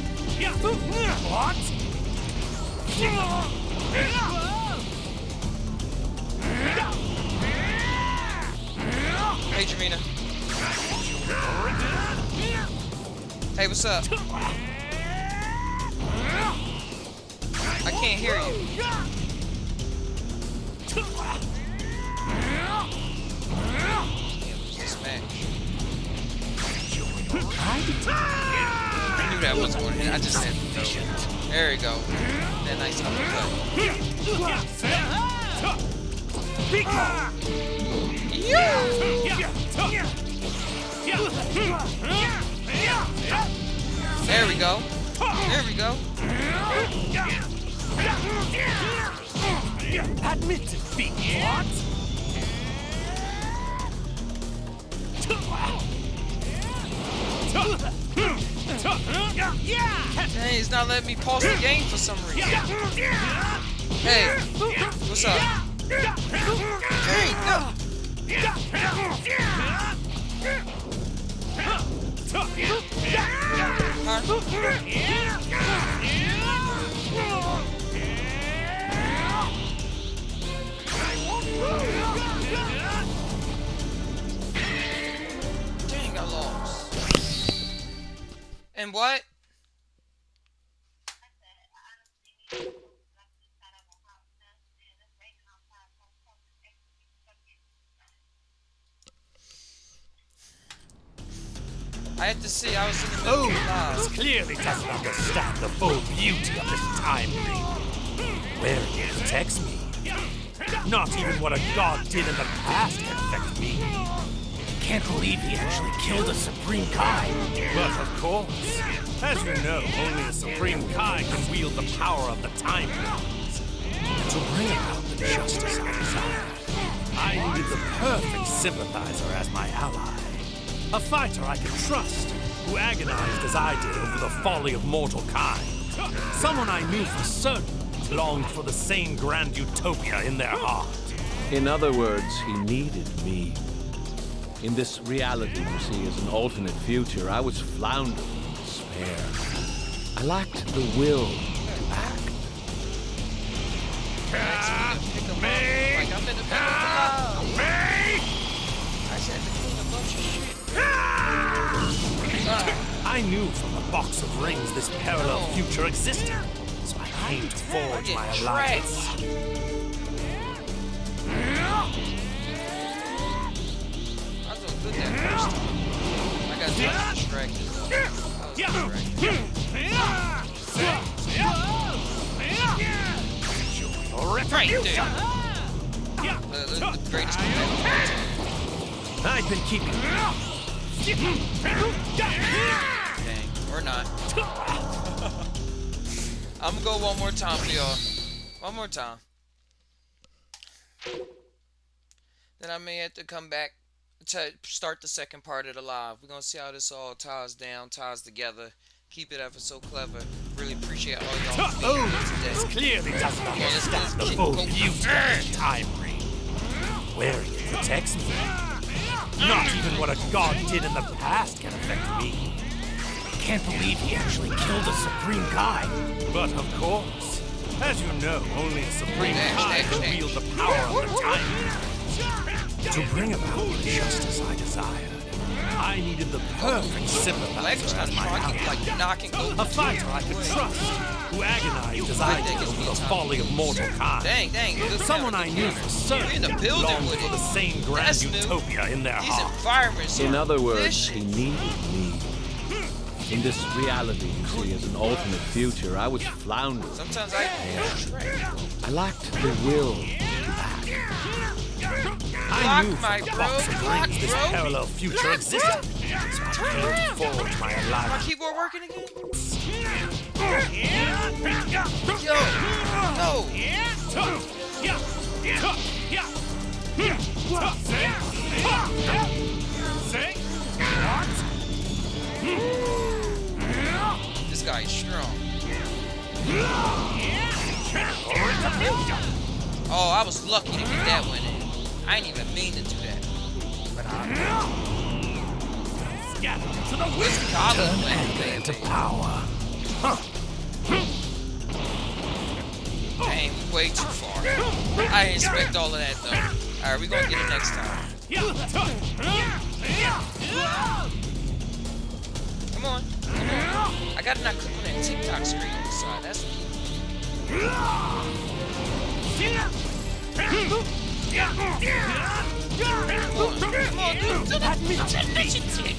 What? Hey, Jamina. Hey, what's up? I can't hear you. I knew that wasn't going to hit. I just had to throw. There you go. That nice There we go. There we go. Admit defeat, what? Dang, he's not letting me pause the game for some reason. Hey, what's up? Hey, no. Dang, I lost. And what? I had to see, I was in the middle of the live. This clearly doesn't understand the full beauty of this time ring. Where it protects me. Not even what a god did in the past can affect me. Can't believe he actually killed a Supreme Kai. But of course, as you know, only a Supreme Kai can wield the power of the time rings. To bring about the justice I desired, I needed the perfect sympathizer as my ally. A fighter I could trust, who agonized as I did over the folly of mortal kind. Someone I knew for certain longed for the same grand utopia in their heart. In other words, he needed me. In this reality you see as an alternate future, I was floundering in despair. I lacked the will to act. Like I'm in the middle of the live. I said to clean a bunch of shit. I knew from the box of rings this parallel future existed, so I came to forge my alliance. I was doing good that first time. I got distracted though. I was distracted. Right there. The greatest command. I've been keeping. Dang, or not. I'm gonna go one more time for y'all. One more time. Then I may have to come back to start the second part of the live. We're gonna see how this all ties together. Keep it ever so clever. Really appreciate all y'all for being here today. This clearly doesn't understand the full beauty of this time ring. Wearing it protects me. Not even what a god did in the past can affect me. Can't believe he actually killed a Supreme Kai. But of course, as you know, only a Supreme Kai can wield the power of the time. To bring about the justice I desired, I needed the perfect sympathizer as my ally. A fighter I could trust, who agonized as I did over the folly of mortal kind. Dang. Someone I knew for certain longed for the same grand utopia in their heart. Environments. In other words, he needed me. In this reality you see as an alternate future, I was floundering. Sometimes I lacked the will to act. I knew my from the bro, box of rings this parallel future existed. So I came forward my alignment. My keyboard working again? Yo, no. This guy is strong. Oh, I was lucky to get that one in. I ain't even mean to do that. But Turn anger into power. Dang, we way too far. I didn't expect all of that though. Alright, we gonna get it next time. Come on. I gotta not click on that TikTok screen on the side. That's the key. Come on, dude. Do that mission tick.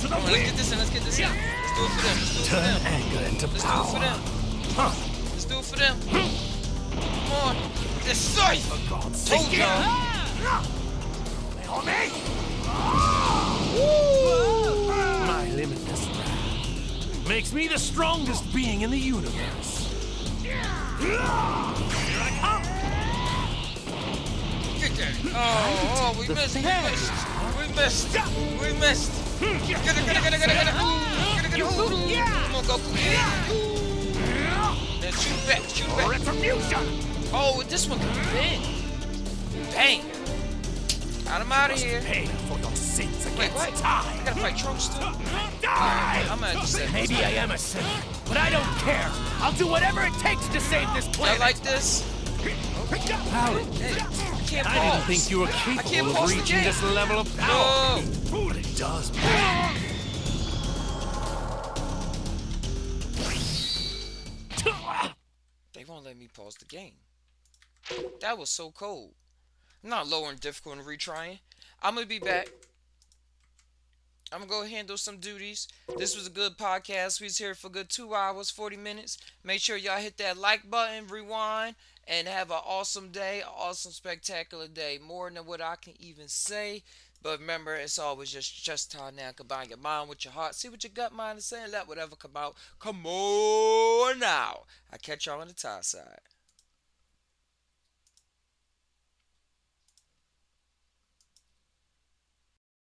Come on, let's get this in. Let's do it for them. Turn anger into power. Let's do it for them. Come on. This safe. Told y'all. My limitless wrath makes me the strongest being in the universe. Here I come! Get that. Oh, we missed. Get it. Come on, Goku. Then shoot back. Retribution! Oh, this one could bend. Dang. I'm out of here. Pay for your sins Wait, against what? time. I gotta fight Trunks too? Die! I'm gonna just say Maybe I am a sinner, but I don't care. I'll do whatever it takes to save this I planet. like this. Howard, I can't pause. I didn't think you were capable of reaching this level of power. No. But it does. They won't let me pause the game. That was so cold. I'm not lowering difficulty and retrying. I'm gonna be back. I'm gonna go handle some duties. This was a good podcast. We was here for a good 2 hours, 40 minutes. Make sure y'all hit that like button, rewind, and have an awesome day, an awesome, spectacular day. More than what I can even say. But remember, it's always just time now. Combine your mind with your heart. See what your gut mind is saying. Let whatever come out. Come on now. I catch y'all on the tie side.